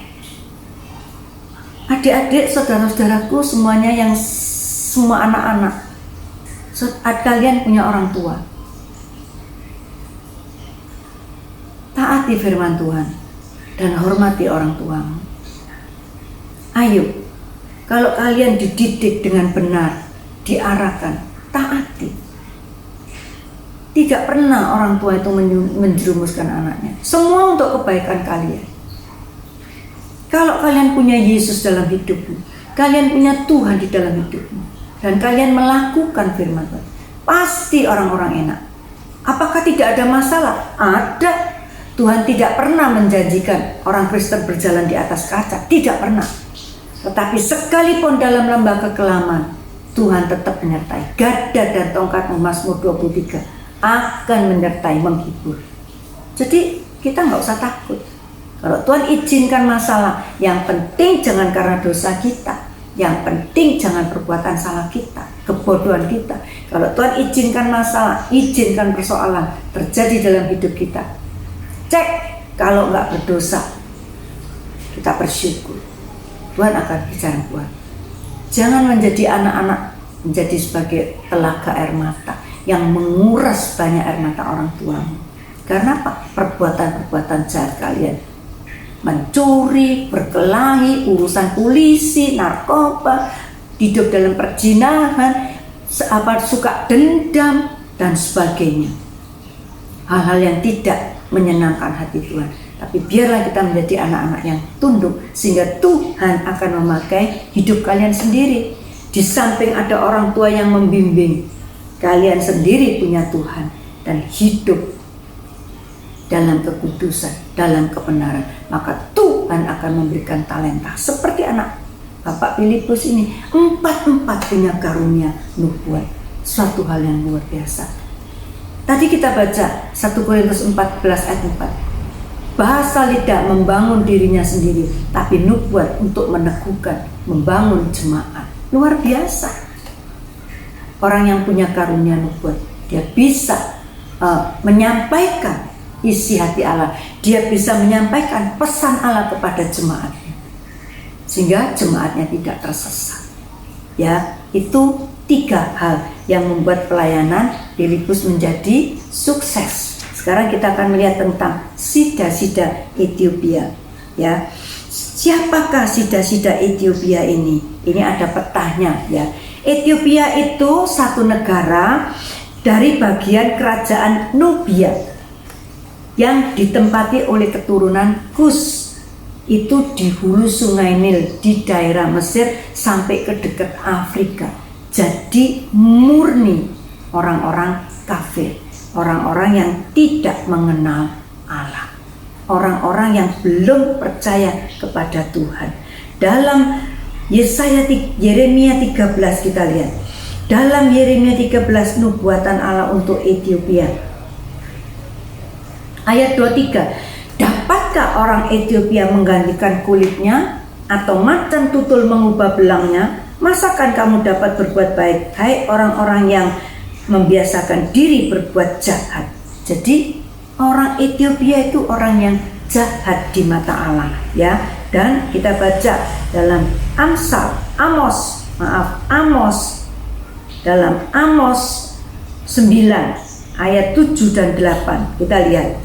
Adik-adik, saudara-saudaraku semuanya, yang semua anak-anak, kalian punya orang tua. Taati firman Tuhan dan hormati orang tuamu. Ayo, kalau kalian dididik dengan benar, diarahkan, taati. Tidak pernah orang tua itu menjerumuskan anaknya. Semua untuk kebaikan kalian. Kalau kalian punya Yesus dalam hidupmu, kalian punya Tuhan di dalam hidupmu, dan kalian melakukan firman Tuhan, pasti orang-orang enak. Apakah tidak ada masalah? Ada. Tuhan tidak pernah menjanjikan orang Kristen berjalan di atas kaca, tidak pernah. Tetapi sekalipun dalam lembah kekelaman, Tuhan tetap menyertai. Gada dan tongkatmu, Mazmur 23, akan menyertai, menghibur. Jadi kita nggak usah takut. Kalau Tuhan izinkan masalah, yang penting jangan karena dosa kita, yang penting jangan perbuatan salah kita, kebodohan kita. Kalau Tuhan izinkan masalah, izinkan persoalan terjadi dalam hidup kita, cek, kalau nggak berdosa, kita bersyukur. Tuhan akan bicara buat. Jangan menjadi anak-anak menjadi sebagai telaga air mata yang menguras banyak air mata orang tuamu. Karena apa? Perbuatan-perbuatan jahat kalian, mencuri, berkelahi, urusan polisi, narkoba, hidup dalam perjinahan, suka dendam dan sebagainya. Hal-hal yang tidak menyenangkan hati Tuhan. Tapi biarlah kita menjadi anak-anak yang tunduk, sehingga Tuhan akan memakai hidup kalian sendiri. Di samping ada orang tua yang membimbing, kalian sendiri punya Tuhan dan hidup dalam kekudusan, dalam kebenaran. Maka Tuhan akan memberikan talenta. Seperti anak Bapak Filipus ini, 4-4 punya karunia nubuat. Suatu hal yang luar biasa. Tadi kita baca 1 Korintus 14 ayat 4. Bahasa lidah membangun dirinya sendiri, tapi nubuat untuk meneguhkan, membangun jemaat. luar biasa. Orang yang punya karunia nubuat, dia bisa menyampaikan isi hati Allah. Dia bisa menyampaikan pesan Allah kepada jemaatnya, sehingga jemaatnya tidak tersesat. Ya, itu 3 hal yang membuat pelayanan Filipus menjadi sukses. Sekarang kita akan melihat tentang sida-sida Ethiopia. Ya, siapakah sida-sida Ethiopia ini? Ini ada petanya. Ya, Ethiopia itu satu negara dari bagian kerajaan Nubia yang ditempati oleh keturunan Kus. Itu di hulu sungai Nil di daerah Mesir sampai ke dekat Afrika. Jadi murni orang-orang kafir, orang-orang yang tidak mengenal Allah, orang-orang yang belum percaya kepada Tuhan. Dalam Yeremia 13 kita lihat. Dalam Yeremia 13 nubuatan Allah untuk Ethiopia. Ayat 23. Dapatkah orang Ethiopia menggantikan kulitnya atau macan tutul mengubah belangnya? Masakan kamu dapat berbuat baik, hai orang-orang yang membiasakan diri berbuat jahat? Jadi orang Ethiopia itu orang yang jahat di mata Allah, ya. Dan kita baca dalam Amos dalam Amos 9 ayat 7 dan 8 kita lihat.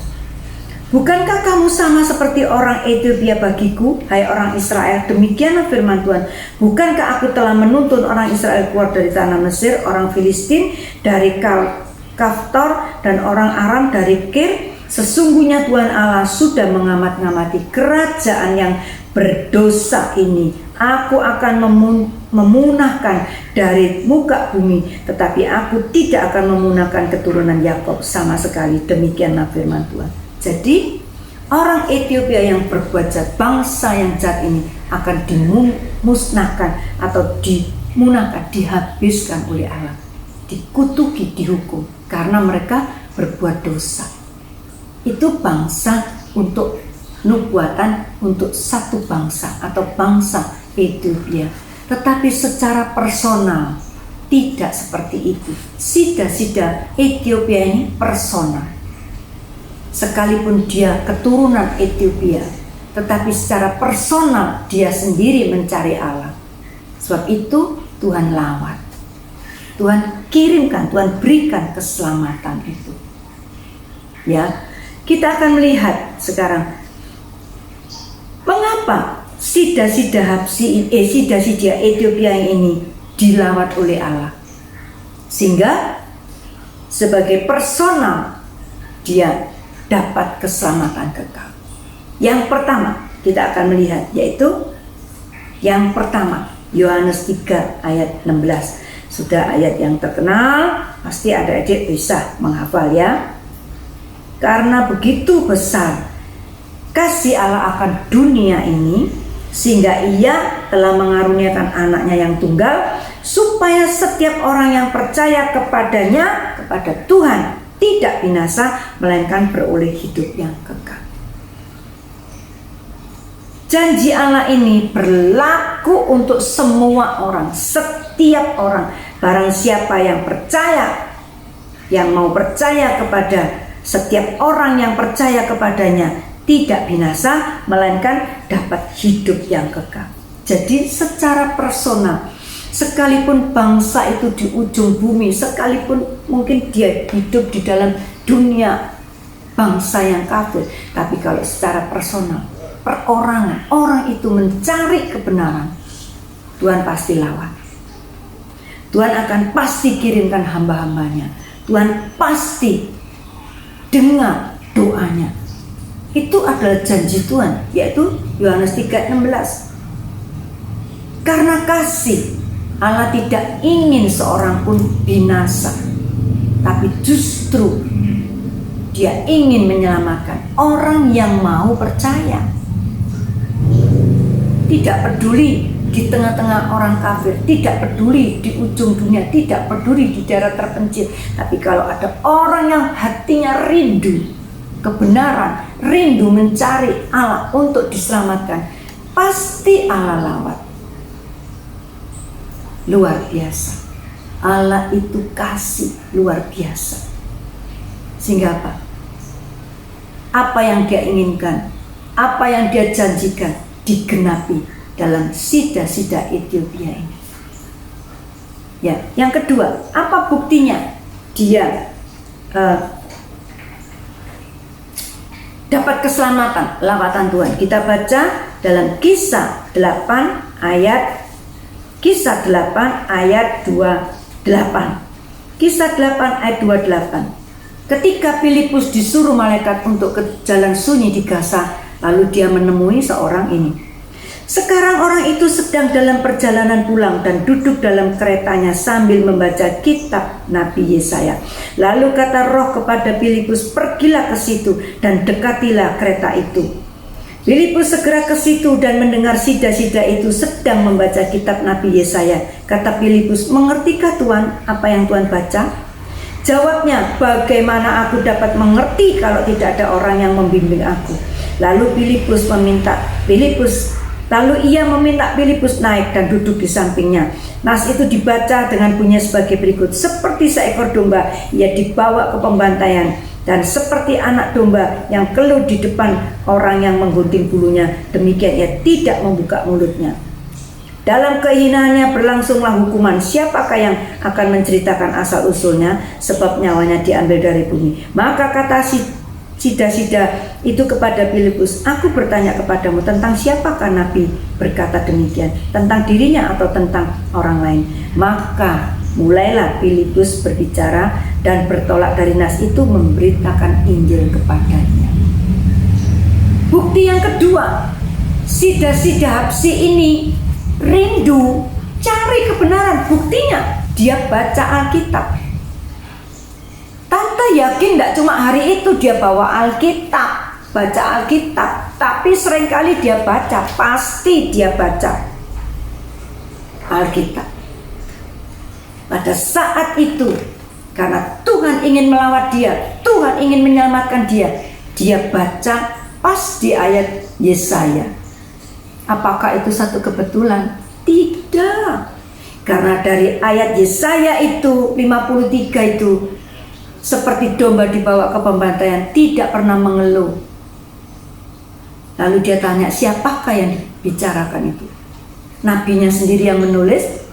Bukankah kamu sama seperti orang Ethiopia bagiku, hai orang Israel? Demikianlah firman Tuhan. Bukankah aku telah menuntun orang Israel keluar dari tanah Mesir, orang Filistin dari Kaftor, dan orang Aram dari Kir? Sesungguhnya Tuhan Allah sudah mengamat-ngamati kerajaan yang berdosa ini. Aku akan memunahkan dari muka bumi, tetapi aku tidak akan memunahkan keturunan Yakub sama sekali. Demikianlah firman Tuhan. Jadi orang Ethiopia yang berbuat jahat, bangsa yang jahat ini akan dimusnahkan atau dimunahkan, dihabiskan oleh Allah, dikutuki, dihukum karena mereka berbuat dosa. Itu bangsa untuk nubuatan untuk satu bangsa atau bangsa Ethiopia. Tetapi secara personal tidak seperti itu. Sida-sida Ethiopia ini personal. Sekalipun dia keturunan Ethiopia, tetapi secara personal dia sendiri mencari Allah. Sebab itu Tuhan lawat, Tuhan kirimkan, Tuhan berikan keselamatan itu. Ya, kita akan melihat sekarang mengapa sida-sida Ethiopia ini dilawat oleh Allah, sehingga sebagai personal dia dapat keselamatan kekal. Yang pertama kita akan melihat, yaitu yang pertama Yohanes 3 ayat 16. Sudah ayat yang terkenal, pasti adik-adik bisa menghafal ya. Karena begitu besar kasih Allah akan dunia ini, sehingga ia telah mengaruniakan anaknya yang tunggal, supaya setiap orang yang percaya kepadanya, kepada Tuhan, tidak binasa, melainkan beroleh hidup yang kekal. Janji Allah ini berlaku untuk semua orang, setiap orang. Barang siapa yang percaya, yang mau percaya kepada setiap orang yang percaya kepadanya, tidak binasa, melainkan dapat hidup yang kekal. Jadi secara personal, sekalipun bangsa itu di ujung bumi, sekalipun mungkin dia hidup di dalam dunia bangsa yang kafir, tapi kalau secara personal, perorangan, orang itu mencari kebenaran, Tuhan pasti lawat. Tuhan akan pasti kirimkan hamba-hambanya. Tuhan pasti dengar doanya. Itu adalah janji Tuhan, yaitu Yohanes 3:16. Karena kasih, Allah tidak ingin seorang pun binasa, tapi justru Dia ingin menyelamatkan orang yang mau percaya. Tidak peduli di tengah-tengah orang kafir, tidak peduli di ujung dunia, tidak peduli di daerah terpencil, tapi kalau ada orang yang hatinya rindu kebenaran, rindu mencari Allah untuk diselamatkan, pasti Allah lawat. luar biasa. Allah itu kasih luar biasa. Sehingga apa? Apa yang dia inginkan, apa yang dia janjikan digenapi dalam sida-sida Ethiopia ini. Ya, yang kedua, apa buktinya dia dapat keselamatan, lawatan Tuhan? Kita baca dalam Kisah 8 ayat 28. Kisah 8 ayat 28. Ketika Filipus disuruh malaikat untuk ke jalan sunyi di Gaza, lalu dia menemui seorang ini. Sekarang orang itu sedang dalam perjalanan pulang dan duduk dalam keretanya sambil membaca kitab Nabi Yesaya. Lalu kata Roh kepada Filipus, pergilah ke situ dan dekatilah kereta itu. Filipus segera ke situ dan mendengar sida-sida itu sedang membaca kitab Nabi Yesaya. Kata Filipus, mengertikah Tuhan apa yang Tuhan baca? Jawabnya, bagaimana aku dapat mengerti kalau tidak ada orang yang membimbing aku? Lalu ia meminta Filipus naik dan duduk di sampingnya. Nas itu dibaca dengan bunyi sebagai berikut. Seperti seekor domba ia dibawa ke pembantaian, dan seperti anak domba yang keluh di depan orang yang menggunting bulunya, demikian ia tidak membuka mulutnya. Dalam kehinaannya berlangsunglah hukuman. Siapakah yang akan menceritakan asal usulnya? Sebab nyawanya diambil dari bumi. Maka kata sida-sida itu kepada Filipus, aku bertanya kepadamu, tentang siapakah Nabi berkata demikian? Tentang dirinya atau tentang orang lain? Maka mulailah Filipus berbicara dan bertolak dari nas itu memberitakan Injil kepadanya. Bukti yang kedua, sida-sida Habsi ini rindu cari kebenaran. Buktinya dia baca Alkitab. Tante yakin tidak cuma hari itu dia bawa Alkitab, baca Alkitab, tapi seringkali dia baca, pasti dia baca Alkitab. Pada saat itu, karena Tuhan ingin melawat dia, Tuhan ingin menyelamatkan dia, dia baca pas di ayat Yesaya. Apakah itu satu kebetulan? Tidak. Karena dari ayat Yesaya itu 53 itu, seperti domba dibawa ke pembantaian, tidak pernah mengeluh. Lalu dia tanya, siapakah yang dibicarakan itu? Nabinya sendiri yang menulis,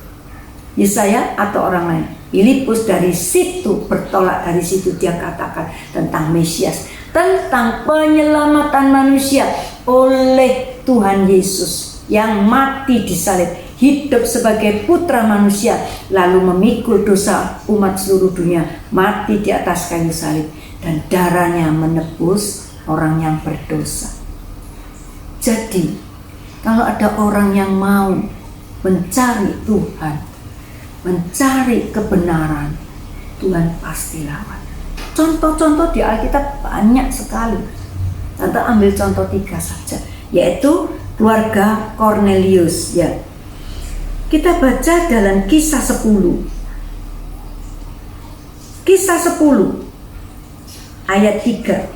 Yesaya atau orang lain? Filipus dari situ bertolak, dari situ dia katakan tentang Mesias, tentang penyelamatan manusia oleh Tuhan Yesus yang mati di salib, hidup sebagai putra manusia, lalu memikul dosa umat seluruh dunia, mati di atas kayu salib, dan darahnya menebus orang yang berdosa. Jadi kalau ada orang yang mau mencari Tuhan, mencari kebenaran, Tuhan pasti lawat. Contoh-contoh di Alkitab banyak sekali. Tante ambil contoh 3 saja, yaitu keluarga Cornelius. Ya, kita baca dalam Kisah 10. Kisah 10 ayat 3.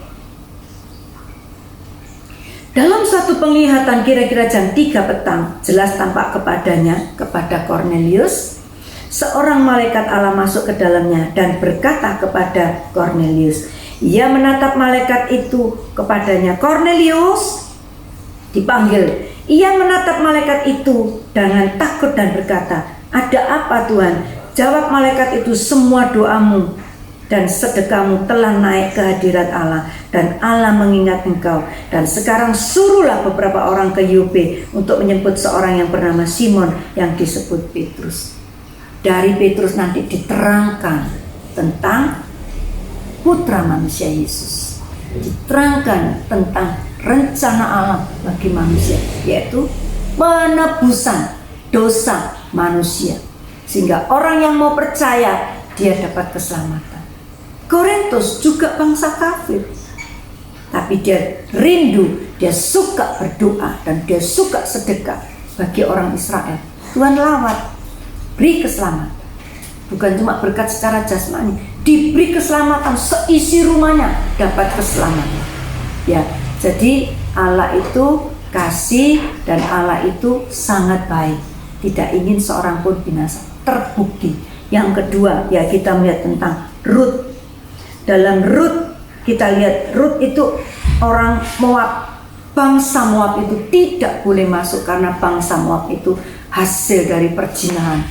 Dalam satu penglihatan kira-kira jam 3 petang, jelas tampak kepada Cornelius seorang malaikat Allah masuk ke dalamnya dan berkata kepada Cornelius. Ia menatap malaikat itu kepadanya. Cornelius, dipanggil. Ia menatap malaikat itu dengan takut dan berkata, ada apa Tuhan? Jawab malaikat itu, semua doamu dan sedekahmu telah naik ke hadirat Allah, dan Allah mengingat engkau. Dan sekarang suruhlah beberapa orang ke Yope untuk menyebut seorang yang bernama Simon yang disebut Petrus. Dari Petrus nanti diterangkan tentang putra manusia Yesus, diterangkan tentang rencana Allah bagi manusia, yaitu penebusan dosa manusia, sehingga orang yang mau percaya dia dapat keselamatan. Korintus juga bangsa kafir, tapi dia rindu, dia suka berdoa dan dia suka sedekah bagi orang Israel. Tuhan lawat, beri keselamatan, bukan cuma berkat secara jasmani, diberi keselamatan, seisi rumahnya dapat keselamatan. Ya, jadi Allah itu kasih dan Allah itu sangat baik, tidak ingin seorang pun binasa. terbukti. Yang kedua, ya kita melihat tentang Rut. Dalam Rut kita lihat Rut itu orang Moab. Bangsa Moab itu tidak boleh masuk karena bangsa Moab itu hasil dari perzinahan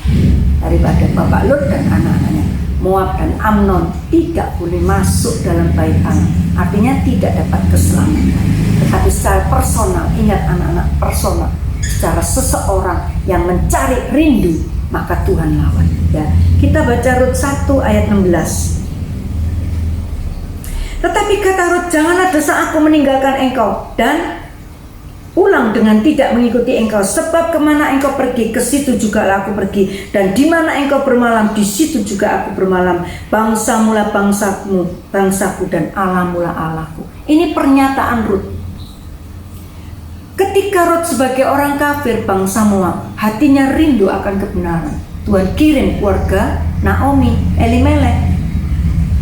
daripada Bapak Lut dan anak-anaknya. Moab dan Amnon tidak boleh masuk dalam bait Allah. Artinya tidak dapat keselamatan. Tetapi secara personal, ingat anak-anak, personal, secara seseorang yang mencari rindu, maka Tuhan lawan. Ya, kita baca Rut 1 ayat 16. Tetapi kata Rut, janganlah dosa aku meninggalkan engkau dan pulang dengan tidak mengikuti engkau, sebab kemana engkau pergi, ke situ juga aku pergi, dan di mana engkau bermalam, di situ juga aku bermalam. Bangsamu lah bangsamu, bangsaku, dan Allahmu lah Allahku. Ini pernyataan Rut. Ketika Rut sebagai orang kafir bangsa Moab, hatinya rindu akan kebenaran. Tuhan kirim keluarga Naomi, Elimelek.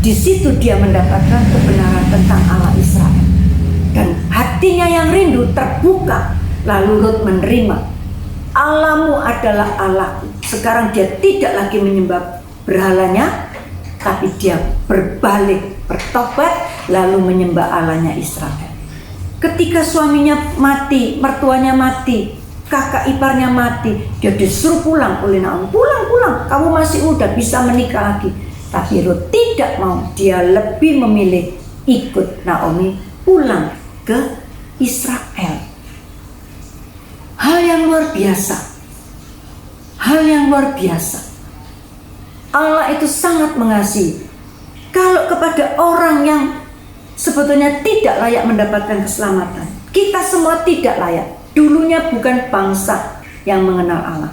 Di situ dia mendapatkan kebenaran tentang Allah Israel. Dan hatinya yang rindu terbuka. Lalu Rut menerima, Allahmu adalah Allahku. Sekarang dia tidak lagi menyembah berhalanya, tapi dia berbalik, bertobat, lalu menyembah Allahnya Israel. Ketika suaminya mati, mertuanya mati, kakak iparnya mati, dia disuruh pulang oleh Naomi. Pulang, kamu masih muda, bisa menikah lagi. Tapi Rut tidak mau, dia lebih memilih ikut Naomi pulang ke Israel. Hal yang luar biasa. Hal yang luar biasa. Allah itu sangat mengasihi. Kalau kepada orang yang sebetulnya tidak layak mendapatkan keselamatan, kita semua tidak layak. Dulunya bukan bangsa yang mengenal Allah.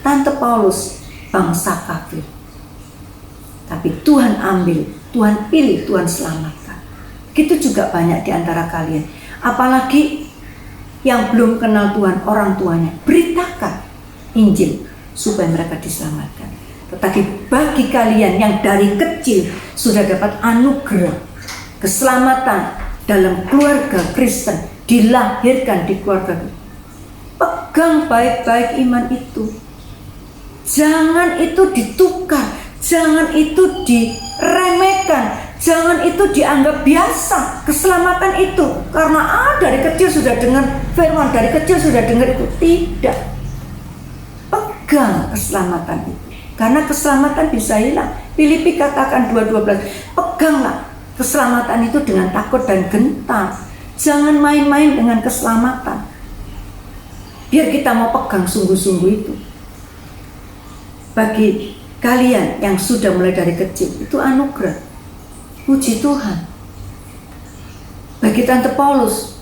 Tante Paulus bangsa kafir. Tapi Tuhan ambil, Tuhan pilih, Tuhan selamatkan. Gitu juga banyak di antara kalian. Apalagi yang belum kenal Tuhan, orang tuanya, beritakan Injil supaya mereka diselamatkan. Tetapi bagi kalian yang dari kecil sudah dapat anugerah keselamatan dalam keluarga Kristen, dilahirkan di keluarga, pegang baik-baik iman itu. Jangan itu ditukar. Jangan itu diremehkan, jangan itu dianggap biasa. Keselamatan itu karena dari kecil sudah dengar firman, dari kecil sudah dengar itu. Tidak. Pegang keselamatan itu, karena keselamatan bisa hilang. Filipi katakan 2:12, peganglah keselamatan itu dengan takut dan gentar. Jangan main-main dengan keselamatan. Biar kita mau pegang sungguh-sungguh itu. Bagi kalian yang sudah mulai dari kecil, itu anugerah. Puji Tuhan. Bagi Tante Paulus,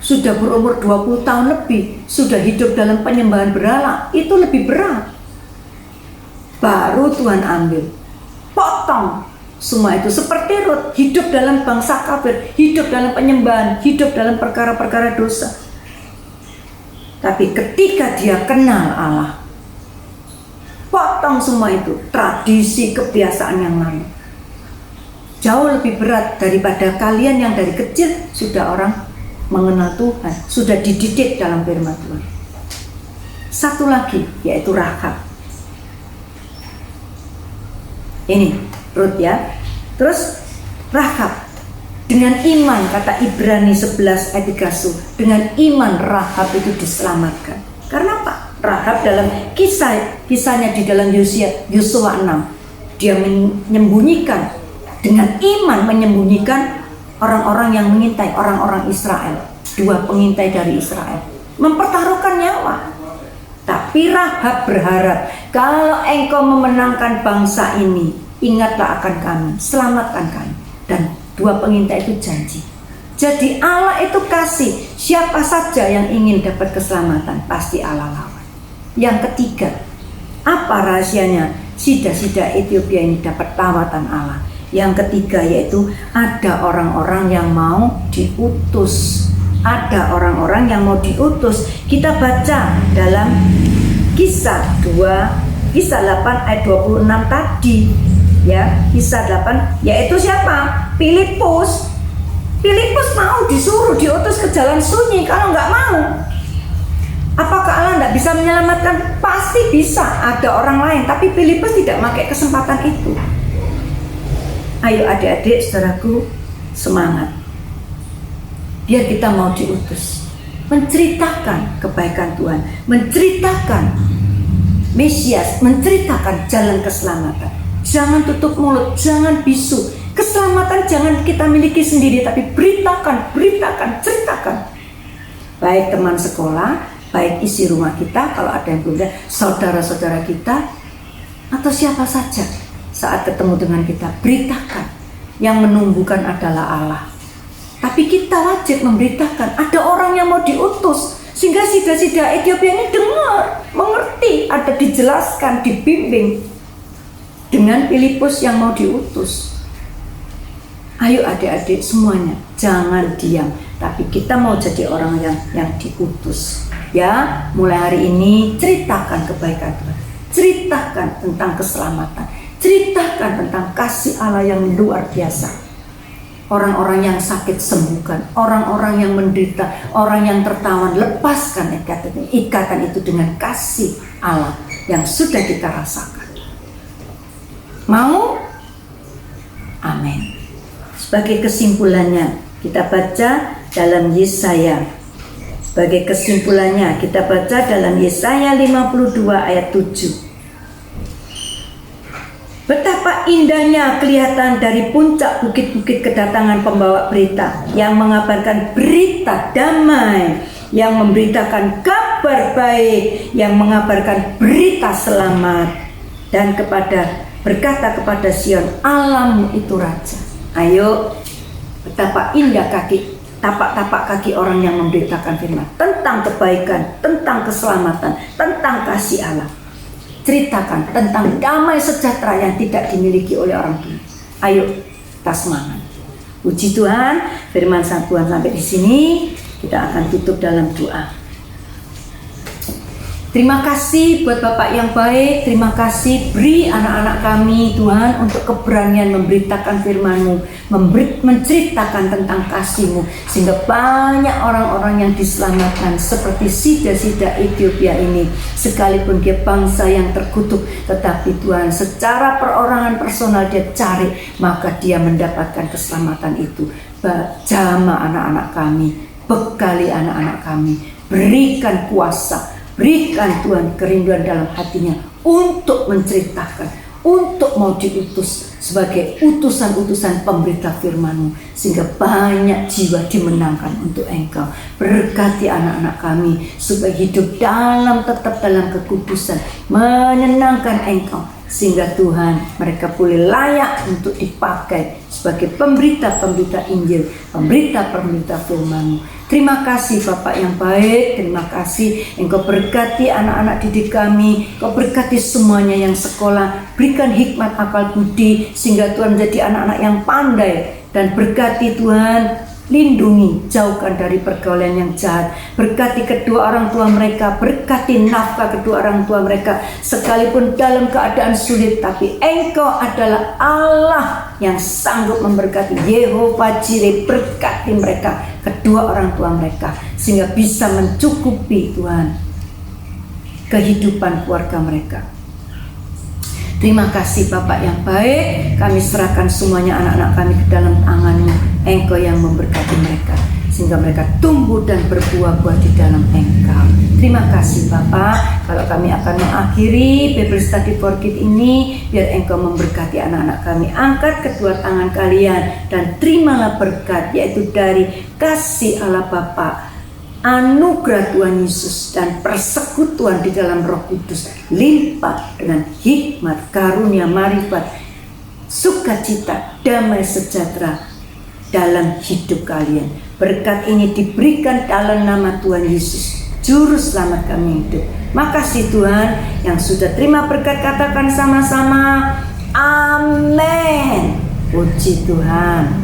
sudah berumur 20 tahun lebih, sudah hidup dalam penyembahan berhala, itu lebih berat. Baru Tuhan ambil, potong semua itu. Seperti Rut, hidup dalam bangsa kafir, hidup dalam penyembahan, hidup dalam perkara-perkara dosa. Tapi ketika dia kenal Allah, potong semua itu, tradisi, kebiasaan yang lama. Jauh lebih berat daripada kalian yang dari kecil sudah orang mengenal Tuhan, sudah dididik dalam firman Tuhan. Satu lagi, yaitu Rahab. Ini Rut ya. Terus Rahab, dengan iman, kata Ibrani 11 ayat 3, dengan iman Rahab itu diselamatkan. Karena apa? Rahab dalam kisahnya di dalam Yosua 6, dia menyembunyikan, dengan iman menyembunyikan orang-orang yang mengintai, orang-orang Israel, 2 pengintai dari Israel, mempertaruhkan nyawa. Tapi Rahab berharap, kalau engkau memenangkan bangsa ini, ingatlah akan kami, selamatkan kami. Dan 2 pengintai itu janji. Jadi Allah itu kasih, siapa saja yang ingin dapat keselamatan, pasti Allah lawan. Yang ketiga, apa rahasianya sida-sida Ethiopia ini dapat lawatan Allah? Yang ketiga yaitu ada orang-orang yang mau diutus. Ada orang-orang yang mau diutus. Kita baca dalam Kisah 8 ayat 26 tadi. Ya, Kisah 8, yaitu siapa? Filipus. Filipus mau disuruh diutus ke jalan sunyi. Kalau nggak mau, apakah Allah tidak tidak bisa menyelamatkan? Pasti bisa, ada orang lain. Tapi Filipus tidak pakai kesempatan itu. Ayo adik-adik, saudaraku, semangat. Biar kita mau diutus, menceritakan kebaikan Tuhan, menceritakan Mesias, menceritakan jalan keselamatan. Jangan tutup mulut, jangan bisu. Keselamatan jangan kita miliki sendiri, tapi beritakan, ceritakan. Baik teman sekolah, baik isi rumah kita, kalau ada yang belum ada, saudara-saudara kita, atau siapa saja. Saat ketemu dengan kita, beritakan. Yang menumbuhkan adalah Allah. Tapi kita wajib memberitakan, ada orang yang mau diutus, sehingga sida-sida Ethiopia ini dengar, mengerti, ada dijelaskan, dibimbing dengan Filipus yang mau diutus. Ayo adik-adik semuanya, jangan diam, tapi kita mau jadi orang yang diutus. Ya, mulai hari ini ceritakan kebaikan Tuhan, ceritakan tentang keselamatan, ceritakan tentang kasih Allah yang luar biasa. Orang-orang yang sakit sembuhkan, orang-orang yang menderita, orang yang tertawan, lepaskan ikatan itu dengan kasih Allah yang sudah kita rasakan. Mau? Amin. Sebagai kesimpulannya, kita baca dalam Yesaya. Sebagai kesimpulannya, kita baca dalam Yesaya 52 ayat 7. Betapa indahnya kelihatan dari puncak bukit-bukit kedatangan pembawa berita yang mengabarkan berita damai, yang memberitakan kabar baik, yang mengabarkan berita selamat, dan berkata kepada Sion, Allahmu itu Raja. Ayo, betapa indah tapak-tapak kaki orang yang memberitakan firman tentang kebaikan, tentang keselamatan, tentang kasih Allah. Ceritakan tentang damai sejahtera yang tidak dimiliki oleh orang dunia. Ayo, kita semangat. Puji Tuhan, firman Tuhan sampai di sini. Kita akan tutup dalam doa. Terima kasih buat Bapak yang baik. Terima kasih, beri anak-anak kami Tuhan untuk keberanian memberitakan firman-Mu, menceritakan tentang kasih-Mu, sehingga banyak orang-orang yang diselamatkan seperti sida-sida Ethiopia ini. Sekalipun dia bangsa yang terkutuk, tetapi Tuhan secara perorangan personal dia cari, maka dia mendapatkan keselamatan itu. Jamah anak-anak kami, bekali anak-anak kami, berikan kuasa, berikan Tuhan kerinduan dalam hatinya untuk menceritakan, untuk mau diutus sebagai utusan-utusan pemberita firman-Mu, sehingga banyak jiwa dimenangkan untuk Engkau. Berkati anak-anak kami supaya hidup tetap dalam kekudusan, menyenangkan Engkau, sehingga Tuhan mereka boleh layak untuk dipakai sebagai pemberita-pemberita Injil, pemberita-pemberita firman-Mu. Terima kasih Bapak yang baik, terima kasih Engkau berkati anak-anak didik kami, Engkau berkati semuanya yang sekolah, berikan hikmat akal budi sehingga Tuhan menjadi anak-anak yang pandai, dan berkati Tuhan, lindungi, jauhkan dari pergaulan yang jahat, berkati kedua orang tua mereka, berkati nafkah kedua orang tua mereka, sekalipun dalam keadaan sulit, tapi Engkau adalah Allah yang sanggup memberkati. Yehova Jireh, berkati mereka, kedua orang tua mereka, sehingga bisa mencukupi Tuhan kehidupan keluarga mereka. Terima kasih Bapak yang baik, kami serahkan semuanya anak-anak kami ke dalam tangan-Mu. Engkau yang memberkati mereka, sehingga mereka tumbuh dan berbuah-buah di dalam Engkau. Terima kasih Bapak. Kalau kami akan mengakhiri Bible Study for Kids ini, biar Engkau memberkati anak-anak kami. Angkat kedua tangan kalian dan terimalah berkat, yaitu dari kasih Allah Bapa, anugerah Tuhan Yesus, dan persekutuan di dalam Roh Kudus, limpah dengan hikmat, karunia, marifat, sukacita, damai sejahtera dalam hidup kalian. Berkat ini diberikan dalam nama Tuhan Yesus, Juru Selamat kami hidup. Makasih Tuhan. Yang sudah terima berkat, katakan sama-sama, amin. Puji Tuhan.